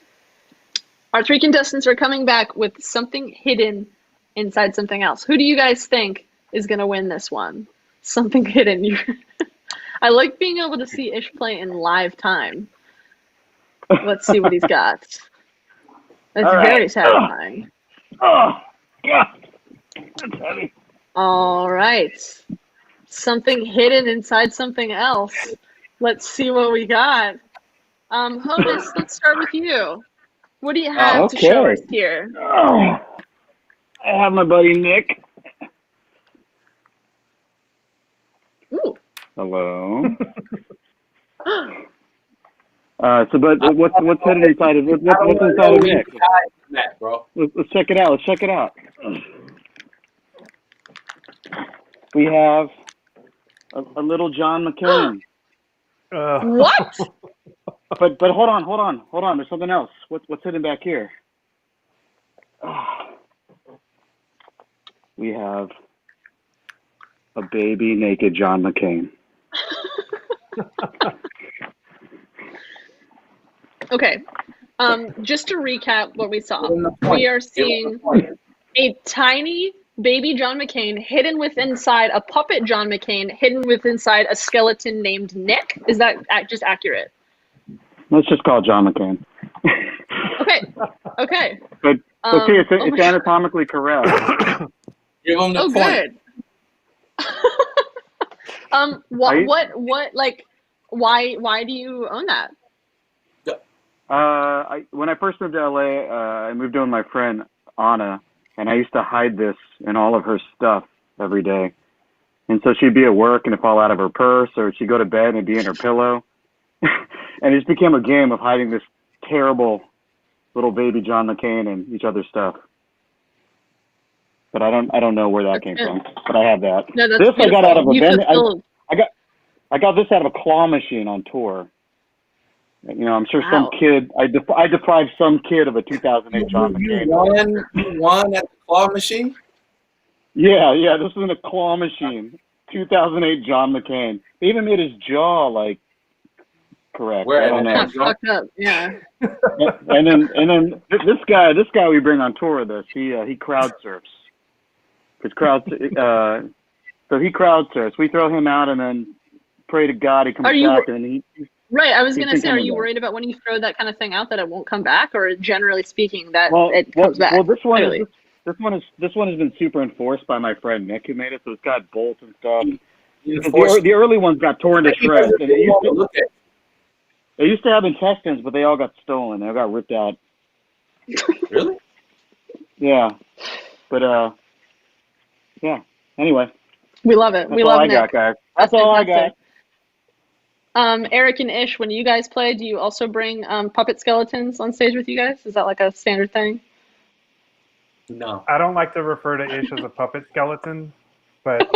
Our 3 contestants are coming back with something hidden inside something else. Who do you guys think is going to win this one? Something hidden. I like being able to see Ish play in live time. Let's see what he's got. That's All right. very satisfying. Oh, God. That's heavy. All right. Something hidden inside something else. Let's see what we got. Honus, let's start with you. What do you have to show Okay. us here? Oh, I have my buddy Nick. Ooh. Hello. But what's hidden inside of what's inside of Nick? That, bro. Let's check it out. Let's check it out. We have a little John McCain. What? But hold on. There's something else. What's hidden back here? We have a baby naked John McCain. Okay. Just to recap what we saw, we are seeing a tiny baby John McCain hidden within inside a puppet John McCain hidden within inside a skeleton named Nick. Is that just accurate? Let's just call it John McCain. Okay. But see, it's God. anatomically correct. Give him the Oh, point. good. Why do you own that? When I first moved to LA, I moved in with my friend Anna, and I used to hide this in all of her stuff every day. And so she'd be at work and it'd fall out of her purse, or she'd go to bed and it'd be in her pillow. And it just became a game of hiding this terrible little baby John McCain and each other's stuff. But I don't know where that came from. But I have that. No, that's this beautiful. I got out of a You vending. fulfilled. I got this out of a claw machine on tour. You know, I'm sure Wow. some kid. I deprived some kid of a 2008 John McCain. You won at the claw machine? Yeah. This was in a claw machine. 2008 John McCain. They even made his jaw like correct. Where- I don't know. Kind of fucked up. Yeah. And then this guy we bring on tour with us. He crowd surfs. So he crowd surfs. We throw him out and then pray to God he comes back, and he. Right, I was going to say, are coming you back. worried about when you throw that kind of thing out that it won't come back, or generally speaking that Well, it comes back? Well, this one clearly? this one has been super enforced by my friend Nick who made it, so it's got bolts and stuff. The early ones got torn to shreds, and it used to have intestines, but they all got stolen. They all got ripped out. Really? Yeah, but yeah. Anyway, We love it. that's We all love I Nick. got, guys. That's all I got. Erik and Ish, when you guys play, do you also bring puppet skeletons on stage with you guys? Is that like a standard thing? No. I don't like to refer to Ish as a puppet skeleton, but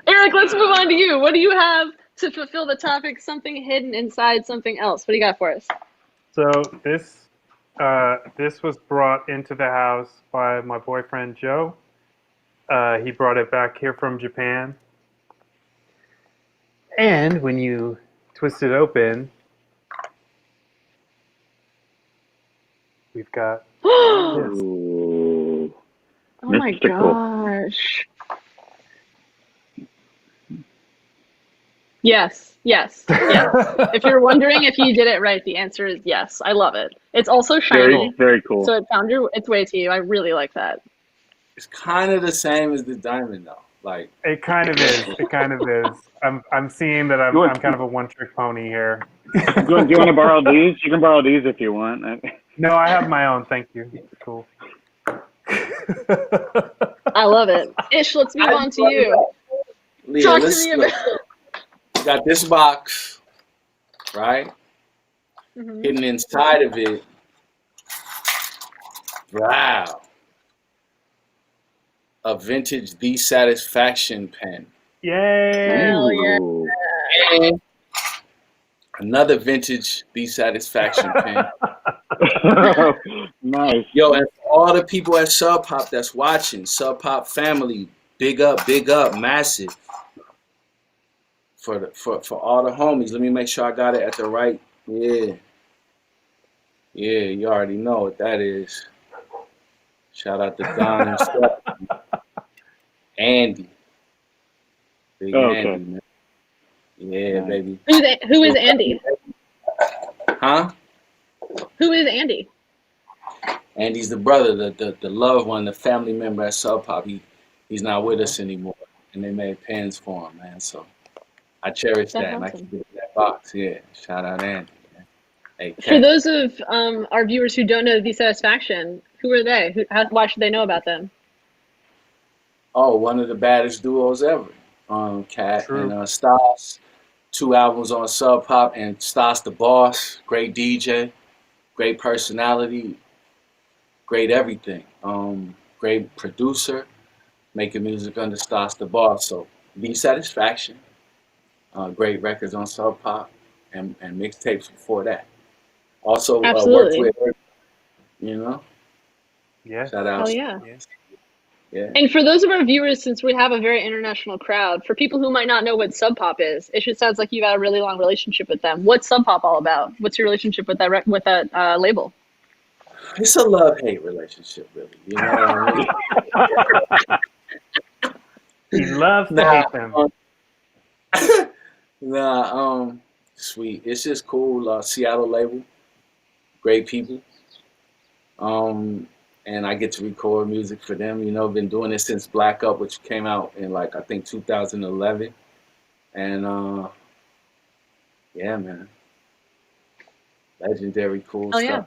Erik, let's move on to you. What do you have to fulfill the topic, something hidden inside something else? What do you got for us? so this was brought into the house by my boyfriend Joe. He brought it back here from Japan. And when you twist it open, we've got this. Ooh. Oh my Mystical. gosh. Yes, yes, yes. If you're wondering if you did it right, the answer is yes. I love it. It's also Very, shiny, very cool. so it found its way to you. I really like that. It's kind of the same as the diamond, though. Like, It kind of is. It kind of is. I'm seeing that I'm kind of a one-trick pony here. Do you want to borrow these? You can borrow these if you want. No, I have my own. Thank you. It's cool. I love it. Ish, let's move on to you. Leah, Talk to let's me look. about. You got this box, right? Mhm. Hidden inside of it. Wow. A vintage The Satisfaction pen. Yay! Hell yeah. Ooh. And another vintage The Satisfaction pen. Nice. Yo, and for all the people at Sub Pop that's watching, Sub Pop family, big up, massive. For all the homies, let me make sure I got it at the right. Yeah, you already know what that is. Shout out to Don and stuff. Andy, big Okay. Andy, man. Yeah, Nice. baby. Who is Andy? Huh? Who is Andy? Andy's the brother, the loved one, the family member at Sub Pop. He's not with us anymore, and they made pens for him, man. So I cherish That's that, and I awesome. keep it in that box. Yeah, shout out Andy. Man. Hey, For Kat. those of our viewers who don't know The Satisfaction, who are they? Why should they know about them? Oh, one of the baddest duos ever. Kat True. and Stas. 2 albums on Sub Pop, and Stas the boss. Great DJ, great personality, great everything. Great producer, making music under Stas the boss. So The Satisfaction. Great records on Sub Pop and mixtapes before that. Also worked Absolutely. with her, you know. Yeah. Shout out. Hell yeah. Yeah. And for those of our viewers, since we have a very international crowd, for people who might not know what Sub Pop is, it just sounds like you've had a really long relationship with them. What's Sub Pop all about? What's your relationship with that label? It's a love-hate relationship, really. You know what I mean? He loves to hate them. Sweet. It's just cool. Seattle label, great people. And I get to record music for them. You know, been doing it since Black Up, which came out in I think 2011. And yeah, man, legendary, cool Oh, yeah. stuff.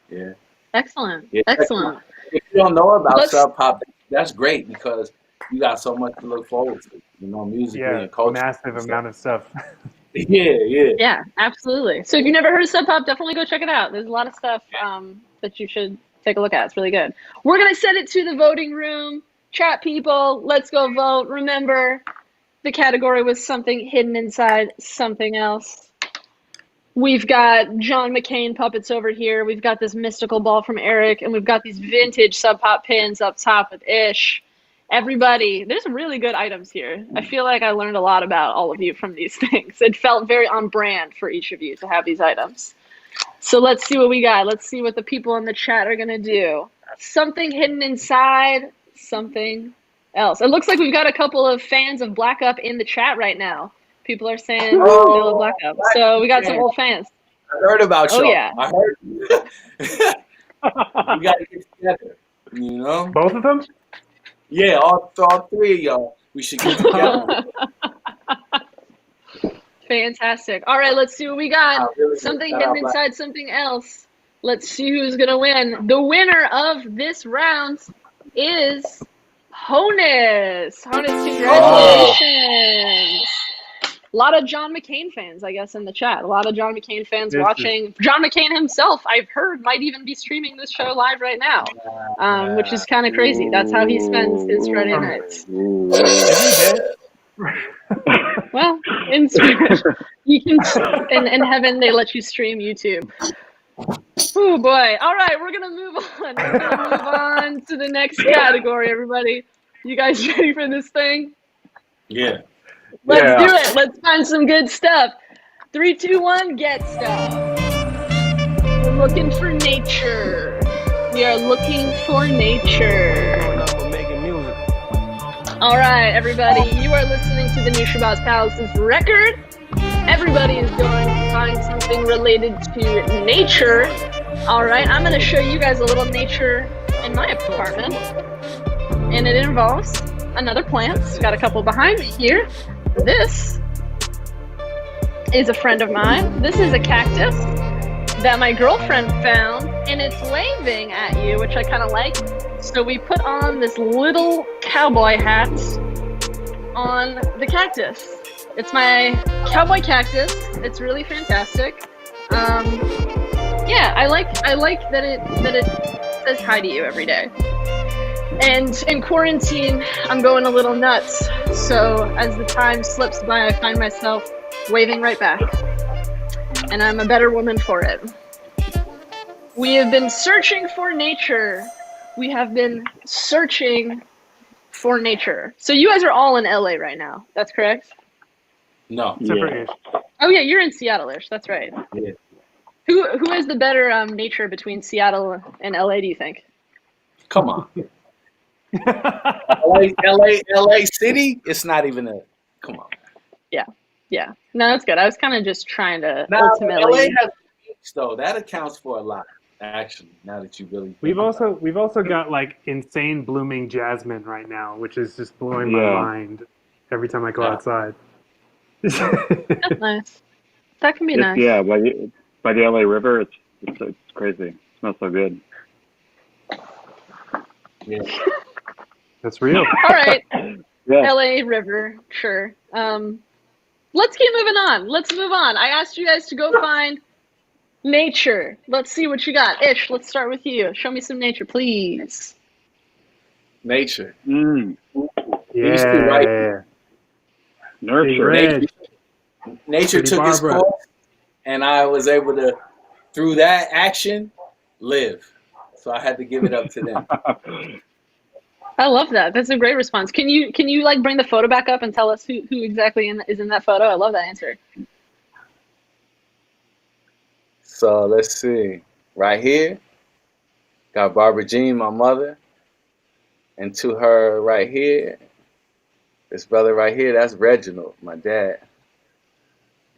Yeah. Excellent. Yeah. Excellent. If you don't know about Let's- Sub Pop, that's great because you got so much to look forward to. You know, musically Yeah, and culturally. massive amount of stuff. Yeah. Yeah, absolutely. So if you've never heard of Sub Pop, definitely go check it out. There's a lot of stuff that you should take a look at. It's really good. We're going to send it to the voting room. Chat people, let's go vote. Remember, the category was something hidden inside something else. We've got John McCain puppets over here. We've got this mystical ball from Erik, and we've got these vintage Sub Pop pins up top with Ish. Everybody, there's some really good items here. I feel like I learned a lot about all of you from these things. It felt very on brand for each of you to have these items. So let's see what we got. Let's see what the people in the chat are going to do. Something hidden inside something else. It looks like we've got a couple of fans of Black Up in the chat right now. People are saying they love Black Up. So we got some old fans. I heard about Oh, y'all. yeah. I heard. You got to get together. You know? Both of them? Yeah, all 3 of y'all. We should get together. Fantastic. All right, let's see what we got. Really Something good. hidden inside something else. Let's see who's going to win. The winner of this round is Honus. Honus, congratulations. A lot of John McCain fans, I guess, in the chat. A lot of John McCain fans watching. John McCain himself, I've heard, might even be streaming this show live right now, which is kind of crazy. That's how he spends his Friday nights. Well, in spirit, you can. In heaven, they let you stream YouTube. Oh boy! All right, we're gonna move on. We're gonna move on to the next category. Everybody, you guys ready for this thing? Yeah. Let's do it. Let's find some good stuff. 3, 2, 1, get stuff. We're looking for nature. We are looking for nature. All right, everybody, you are listening to the new Shabazz Palaces record. Everybody is going to find something related to nature. All right, I'm going to show you guys a little nature in my apartment. And it involves another plant. Got a couple behind me here. This is a friend of mine. This is a cactus that my girlfriend found, and it's waving at you, which I kind of like. So we put on this little cowboy hat on the cactus. It's my cowboy cactus. It's really fantastic. Yeah, I like that it says hi to you every day. And in quarantine, I'm going a little nuts. So as the time slips by, I find myself waving right back. And I'm a better woman for it. We have been searching for nature. We have been searching for nature. So you guys are all in LA right now. That's correct? No. Yeah. Oh yeah, you're in Seattle-ish. That's right. Yeah. Who has the better nature between Seattle and LA, do you think? Come on. LA City? It's not even a. Come on. Yeah. No, that's good. I was kind of just trying to Now, ultimately. LA has beach, though. That accounts for a lot, actually. Now that you really. We've also got like insane blooming jasmine right now, which is just blowing my mind every time I go outside. That's nice. That can be nice. Yeah, by the LA River, it's crazy. It smells so good. Yeah. That's real. All right. Yeah. LA River, sure. Let's keep moving on. Let's move on. I asked you guys to go find nature. Let's see what you got. Ish, let's start with you. Show me some nature, please. Nature. Yeah. Nurture. Nature took its course, and I was able to, through that action, live. So I had to give it up to them. I love that. That's a great response. Can you like bring the photo back up and tell us who exactly is in that photo? I love that answer. So let's see. Right here, got Barbara Jean, my mother. And to her right here, this brother right here, that's Reginald, my dad.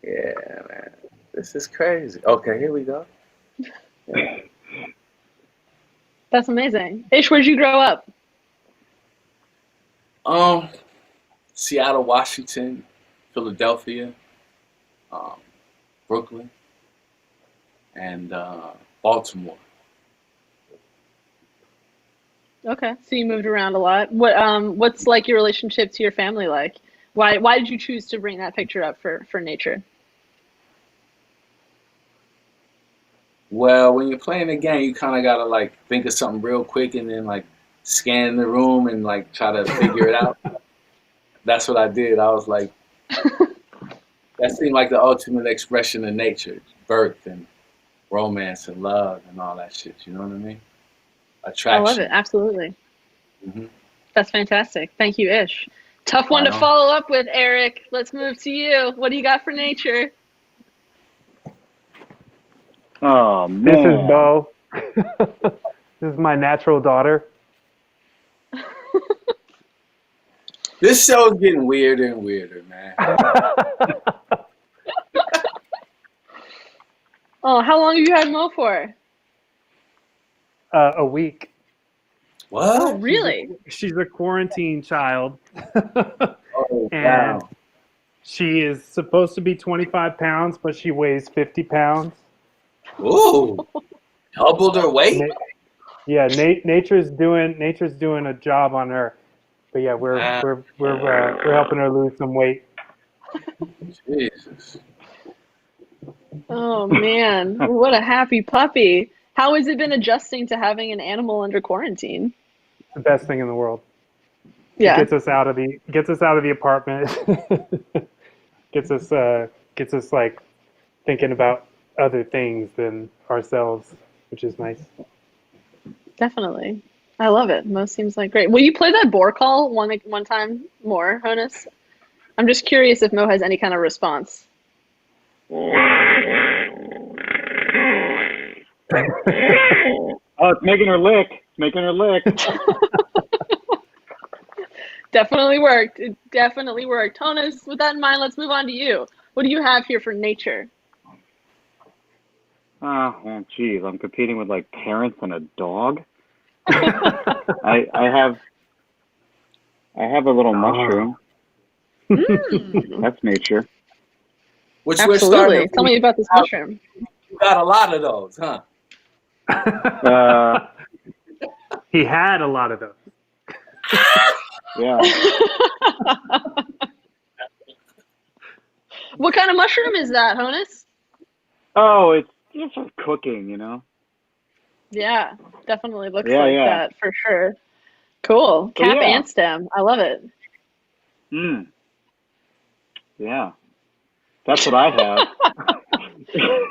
Yeah, man. This is crazy. Okay, here we go. Yeah. That's amazing. Ish, where'd you grow up? Seattle, Washington, Philadelphia, Brooklyn, and Baltimore. Okay, so you moved around a lot. What's like your relationship to your family like? Why did you choose to bring that picture up for nature? Well, when you're playing the game, you kind of gotta like think of something real quick and then like scan the room and like try to figure it out. That's what I did. I was like, that seemed like the ultimate expression of nature, birth and romance and love and all that shit. You know what I mean? Attraction. I love it. Absolutely. Mm-hmm. That's fantastic. Thank you, Ish. Tough one to follow up with, Eric. Let's move to you. What do you got for nature? Oh, man. This is Bo. This is my natural daughter. This show's getting weirder and weirder, man. Oh, how long have you had Mo for? A week. What? Oh, really? She's a quarantine child. Oh, And wow. she is supposed to be 25 pounds, but she weighs 50 pounds. Ooh. Doubled her weight? Yeah, nature's doing a job on her. But yeah, we're helping her lose some weight. Jesus. Oh man, what a happy puppy. How has it been adjusting to having an animal under quarantine? It's the best thing in the world. It Yeah, gets us out of the apartment. Gets us like thinking about other things than ourselves, which is nice. definitely. I love it. Mo seems like great. Will you play that boar call one time more, Honus? I'm just curious if Mo has any kind of response. Oh, it's making her lick. It's making her lick. Definitely worked. It definitely worked. Honus, with that in mind, let's move on to you. What do you have here for nature? Oh, geez, I'm competing with like parents and a dog. I have a little mushroom. That's nature. Which we're Absolutely. starting. Tell me about this mushroom. You got a lot of those, huh? He had a lot of those. Yeah. What kind of mushroom is that, Honus? Oh, it's just for cooking, you know. Yeah, definitely looks Yeah, like yeah. that for sure. Cool. But Cap yeah. and stem. I love it. Yeah. That's what I have.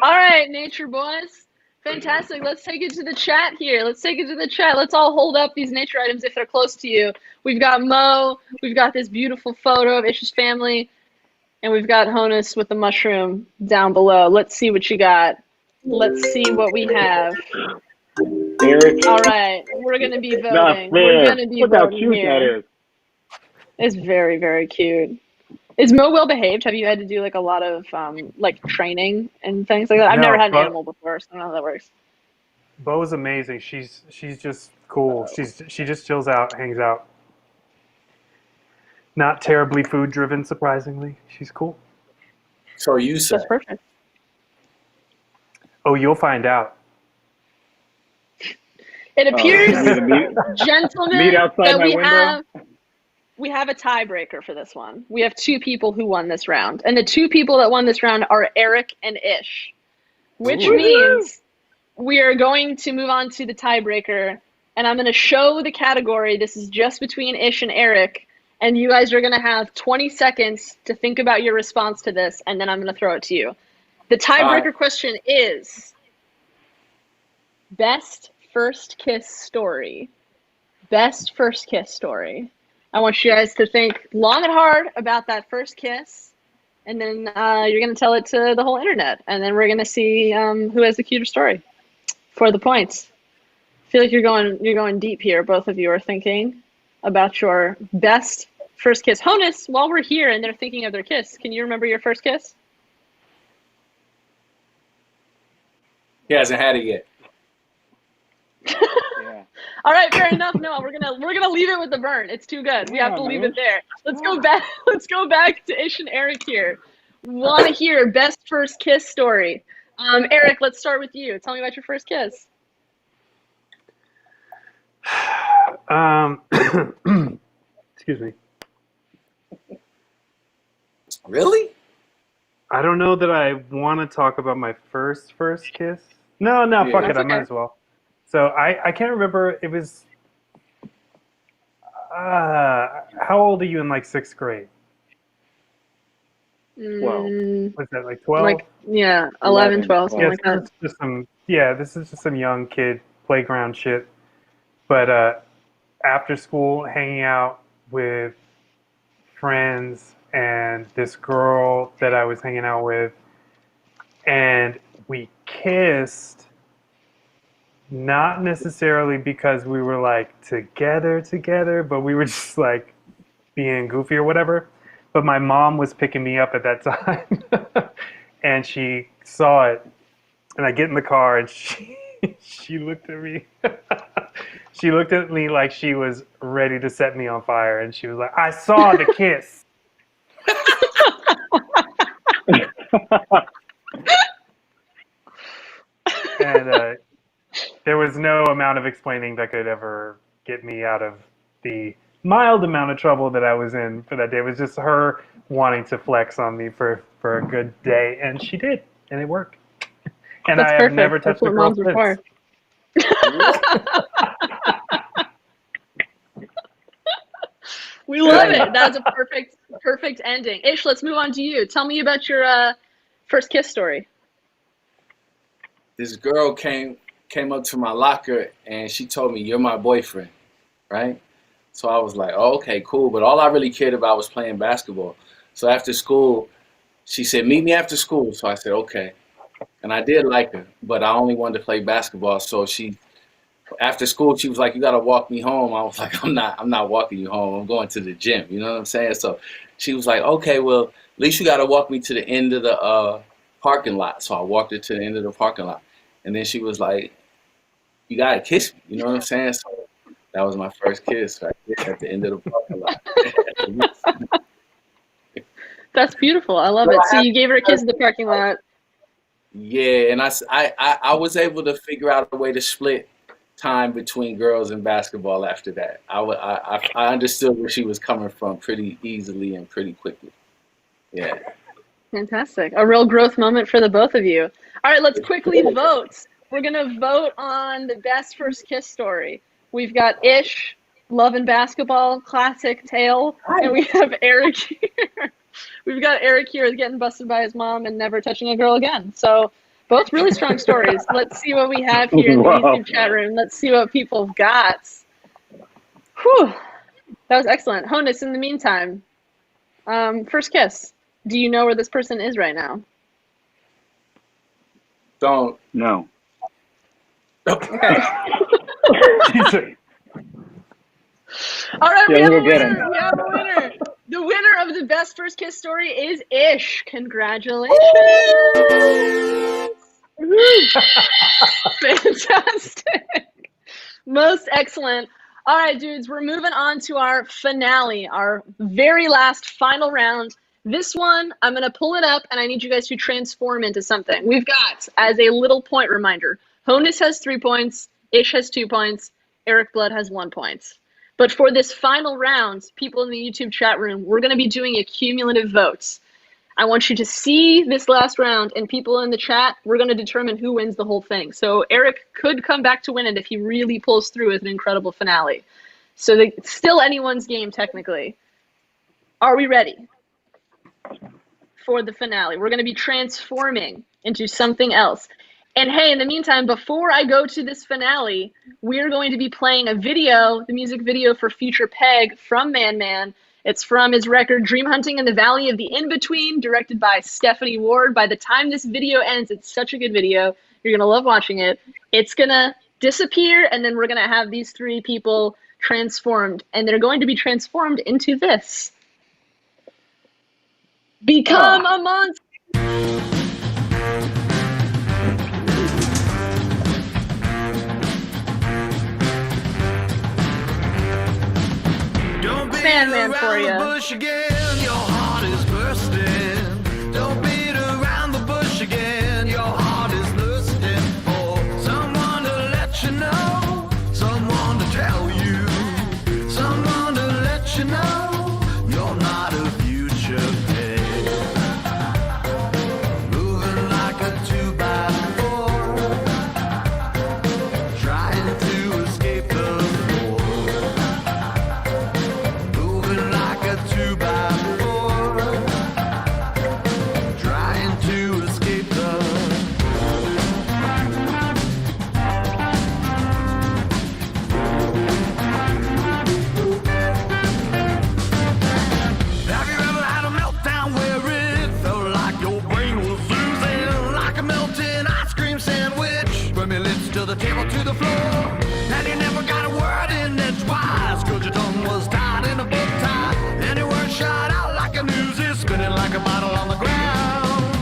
All right, nature boys. Fantastic. Let's take it to the chat here. Let's take it to the chat. Let's all hold up these nature items if they're close to you. We've got Mo. We've got this beautiful photo of Ish's family. And we've got Honus with the mushroom down below. Let's see what you got. Let's see what we have. Eric. All right. We're going to be Not voting. fair. We're going to be Look how voting cute here. that is. It's very, very cute. Is Mo well behaved? Have you had to do like a lot of like training and things like that? I've No, never had an but animal before, so I don't know how that works. Bo's amazing. She's just cool. She just chills out, hangs out. Not terribly food driven, surprisingly. She's cool. So you say. That's perfect. Oh, you'll find out. It appears, Meet gentlemen, outside that my window. we have a tiebreaker for this one. We have two people who won this round, and the two people that won this round are Erik and Ish, which means we are going to move on to the tiebreaker, and I'm going to show the category. This is just between Ish and Erik, and you guys are going to have 20 seconds to think about your response to this, and then I'm going to throw it to you. The tiebreaker question is best first kiss story. Best first kiss story. I want you guys to think long and hard about that first kiss, and then you're going to tell it to the whole internet, and then we're going to see who has the cuter story for the points. I feel like you're going deep here. Both of you are thinking about your best first kiss. Honus, while we're here and they're thinking of their kiss, can you remember your first kiss? He hasn't had it yet. Yeah. All right, fair enough. No, we're gonna leave it with the burn. It's too good. We have to leave it there. Let's go back. Let's go back to Ish and Erik here. Want to hear best first kiss story? Erik, let's start with you. Tell me about your first kiss. Excuse me. Really? I don't know that I want to talk about my first kiss. No, Yeah. fuck it. That's I might okay. as well. So I can't remember. It was. How old are you in like sixth grade? Was that like 12? Like, yeah, 11, 12, something Yeah, like that. this is just some young kid playground shit. But after school, hanging out with friends and this girl that I was hanging out with, and we kissed. Not necessarily because we were like together, but we were just like being goofy or whatever. But my mom was picking me up at that time, and she saw it. And I get in the car, and she looked at me. She looked at me like she was ready to set me on fire, and she was like, "I saw the kiss." And there was no amount of explaining that could ever get me out of the mild amount of trouble that I was in for that day. It was just her wanting to flex on me for a good day, and she did, and it worked. And That's I have perfect. never touched That's a what girl moms are since. for. We love it. That's a perfect ending. Ish, let's move on to you. Tell me about your first kiss story. This girl came up to my locker and she told me, "You're my boyfriend," right? So I was like, oh, okay, cool. But all I really cared about was playing basketball. So after school, she said, "Meet me after school." So I said, okay. And I did like her, but I only wanted to play basketball. So after school, she was like, "You got to walk me home." I was like, I'm not walking you home. I'm going to the gym. You know what I'm saying? So she was like, okay, well, at least you got to walk me to the end of the parking lot. So I walked her to the end of the parking lot. And then she was like, "You got to kiss me." You know what I'm saying? So that was my first kiss right there at the end of the parking lot. That's beautiful. I love it. So you gave her a kiss in the parking lot. Yeah, and I was able to figure out a way to split time between girls and basketball after that. I understood where she was coming from pretty easily and pretty quickly. Yeah. Fantastic. A real growth moment for the both of you. All right, let's quickly vote. We're going to vote on the best first kiss story. We've got Ish, Love and Basketball, classic tale, and we have Erik here. We've got Erik here getting busted by his mom and never touching a girl again. So both really strong stories. Let's see what we have here in the YouTube chat room. Let's see what people have got. Whew. That was excellent. Honus, in the meantime, first kiss. Do you know where this person is right now? Don't. No. Okay. All right, Yeah, we have a we'll get winner. him. We have a winner. The winner of the best first kiss story is Ish. Congratulations. Fantastic. Most excellent. All right, dudes, we're moving on to our finale, our very last final round. This one, I'm going to pull it up, and I need you guys to transform into something. We've got, as a little point reminder, Honus has 3 points, Ish has 2 points, Erik Blood has 1 point. But for this final round, people in the YouTube chat room, we're going to be doing a cumulative vote. I want you to see this last round, and people in the chat, we're going to determine who wins the whole thing. So Erik could come back to win it if he really pulls through with an incredible finale. So it's still anyone's game, technically. Are we ready for the finale? We're going to be transforming into something else. And hey, in the meantime, before I go to this finale, we're going to be playing a video, the music video for Future Peg from Man Man. It's from his record Dream Hunting in the Valley of the In-Between, directed by Stephanie Ward. By the time this video ends, it's such a good video. You're going to love watching it. It's going to disappear, and then we're going to have these 3 people transformed, and they're going to be transformed into this. Become a monster. Man Man for you. Bush again, your heart is bursting. Don't beat around the bush again, your heart is thirsting for someone to let you know, someone to tell you, someone to let you know you're not a future pig. Moving like a 2x4, trying to escape the floor. Moving like a 2x4, trying to escape the. Have you ever had a meltdown where it felt like your brain was losing, like a melting ice cream sandwich from your lips to the table to the floor, and you never got a word in edgewise 'cause your tongue was tied in a bow tie, and your words shot out like a Uzi, spinning like a bottle on the ground.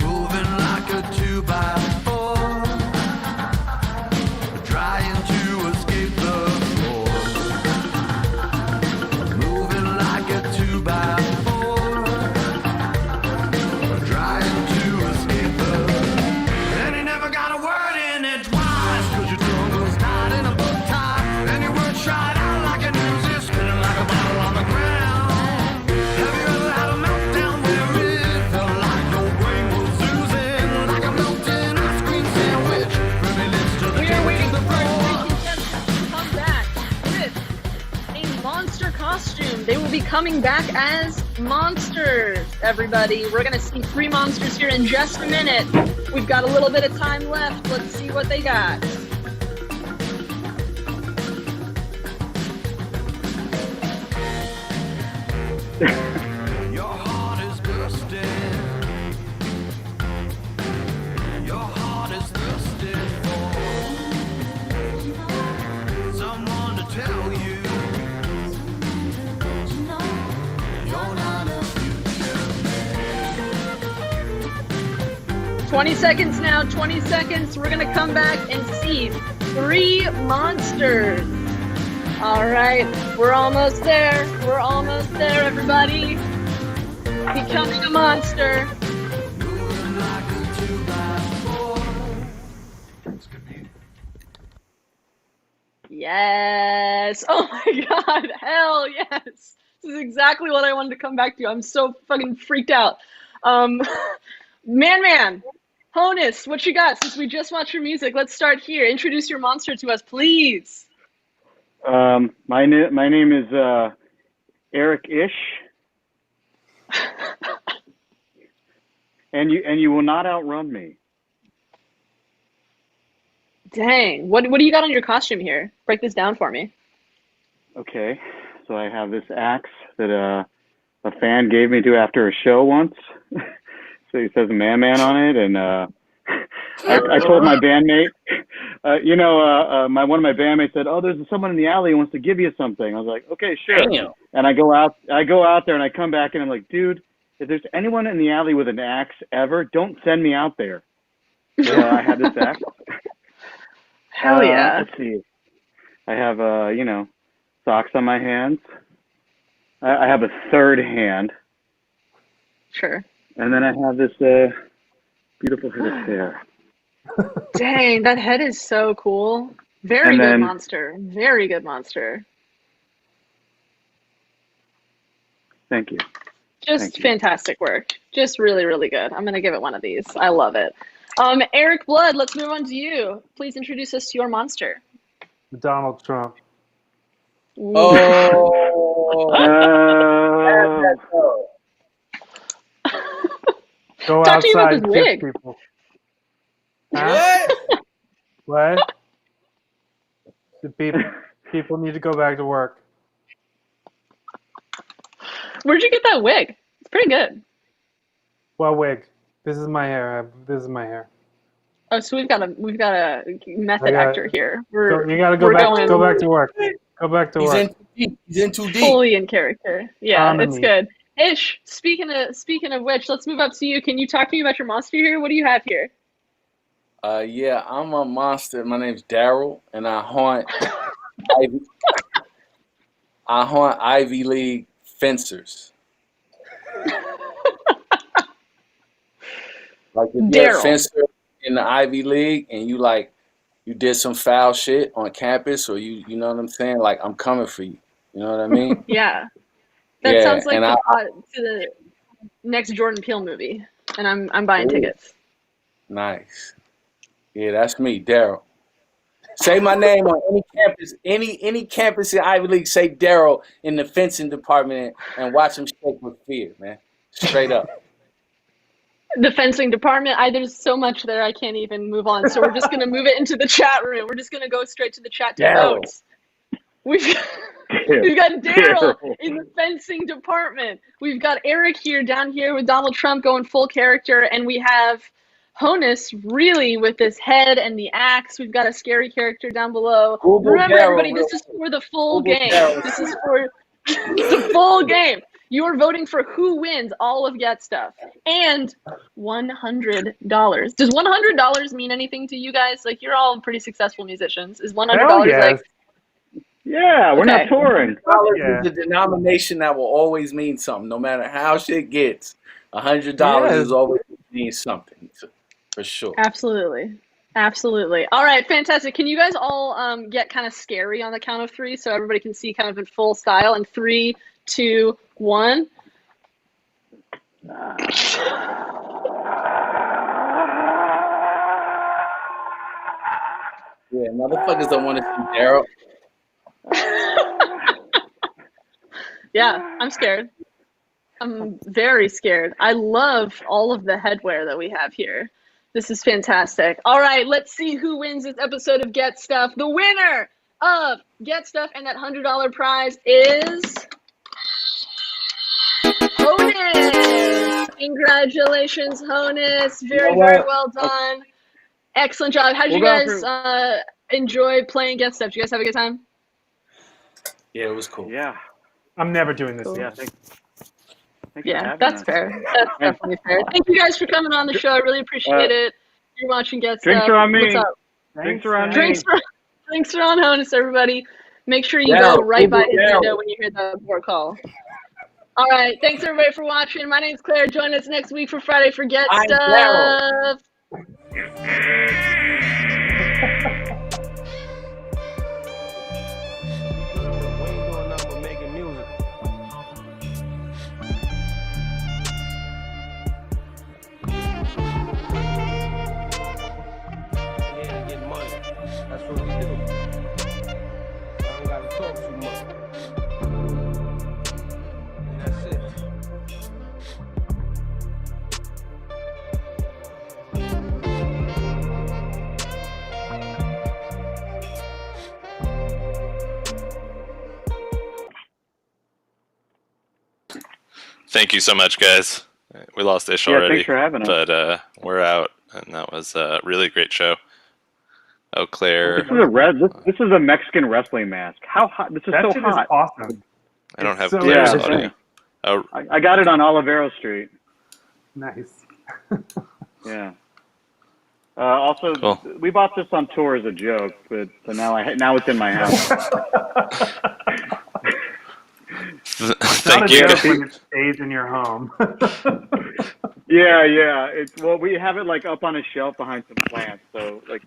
Moving like a 2x4, trying to escape the floor. Moving like a 2x4, trying to escape the. And he never got a word coming back as monsters, everybody. We're going to see 3 monsters here in just a minute. We've got a little bit of time left. Let's see what they got. Your heart is thirsty. Your heart is thirsty for someone to tell you you're not a future. 20 seconds now, 20 seconds. We're going to come back and see 3 monsters. All right, we're almost there. We're almost there, everybody. Becoming a monster. Yes. Oh my God. Hell yes. This is exactly what I wanted to come back to. I'm so fucking freaked out. Man. Honus, what you got? Since we just watched your music, let's start here. Introduce your monster to us, please. My name is Erik and you will not outrun me. Dang. What do you got on your costume here? Break this down for me. Okay, so I have this axe that a fan gave me to after a show once. So he says "man" on it, and I told my bandmate, one of my bandmates said, "Oh, there's someone in the alley who wants to give you something." I was like, "Okay, sure." Damn. And I go out there, and I come back, and I'm like, "Dude, if there's anyone in the alley with an axe ever, don't send me out there." So I had this axe. Hell yeah. Let's see. I have socks on my hands. I have a third hand, Sure. and then I have this beautiful head of hair. Dang, that head is so cool. Very good monster. Very good monster. Thank you. Just fantastic work. Just really, really good. I'm going to give it one of these. I love it. Erik Blood, let's move on to you. Please introduce us to your monster. Donald Trump. Go Talk to you about outside, this kiss wig. people. Huh? What? The people need to go back to work. Where'd you get that wig? It's pretty good. What wig? This is my hair. This is my hair. Oh, so we've got a method actor here. You gotta go back to work. Go back to work. He's in too deep. Fully in character. Yeah, Comedy. it's good. Ish, speaking of which, let's move up to you. Can you talk to me about your monster here? What do you have here? Yeah, I'm a monster. My name's Daryl, and I haunt Ivy League fencers. Like if you're a fencer in the Ivy League and you did some foul shit on campus, or you know what I'm saying? Like, I'm coming for you. You know what I mean? Yeah. That sounds like the plot to the next Jordan Peele movie, and I'm buying tickets. Nice. Yeah, that's me, Daryl. Say my name on any campus, any campus in Ivy League. Say Daryl in the fencing department and watch him shake with fear, man. Straight up. The fencing department, there's so much there I can't even move on. So we're just going to move it into the chat room. We're just going to go straight to the chat to vote. We've got Daryl in the fencing department. We've got Erik here down here with Donald Trump going full character. And we have Honus really with this head and the axe. We've got a scary character down below. Remember, everybody, this is for the full game. This is for the full game. You are voting for who wins all of Get Stuff. And $100. Does $100 mean anything to you guys? Like, you're all pretty successful musicians. Is $100 like... Yeah, we're not touring. $100 is a denomination that will always mean something, no matter how shit gets. $100 is always means something, for sure. Absolutely. Absolutely. All right, fantastic. Can you guys all get kind of scary on the count of 3 so everybody can see kind of in full style? And 3, 2, 1. Yeah, motherfuckers don't want to see Daryl. Yeah, I'm scared. I'm very scared. I love all of the headwear that we have here. This is fantastic. All right, let's see who wins this episode of Get Stuff. The winner of Get Stuff and that $100 prize is Honus. Congratulations, Honus. Very, very well done. Excellent job. How did you guys enjoy playing Get Stuff? Did you guys have a good time? Yeah, it was cool. Yeah. I'm never doing this. Cool. again. Thanks for Yeah, having that's us. fair. That's definitely fair. Thank you guys for coming on the show. I really appreciate it. You're watching Get Drinks Stuff. are on me. What's up? Drinks are on me. Drinks are on Honus, everybody. Make sure you go right by his window when you hear the board call. All right. Thanks, everybody, for watching. My name's Claire. Join us next week for Friday for Get Stuff. That's what we do. I don't gotta talk too much. And that's it. Thank you so much, guys. We lost Ish already. Thanks for having us. But we're out, and that was a really great show. Oh, Claire. This is a Mexican wrestling mask. How hot? This is That so shit hot. is awesome. I don't have so Claire's Yeah. audio. Oh, I got it on Olivero Street. Nice. Yeah. Also, Cool. we bought this on tour as a joke, but so now it's in my house. Not thank a you. joke when it stays in your home. Yeah. We have it like up on a shelf behind some plants. So like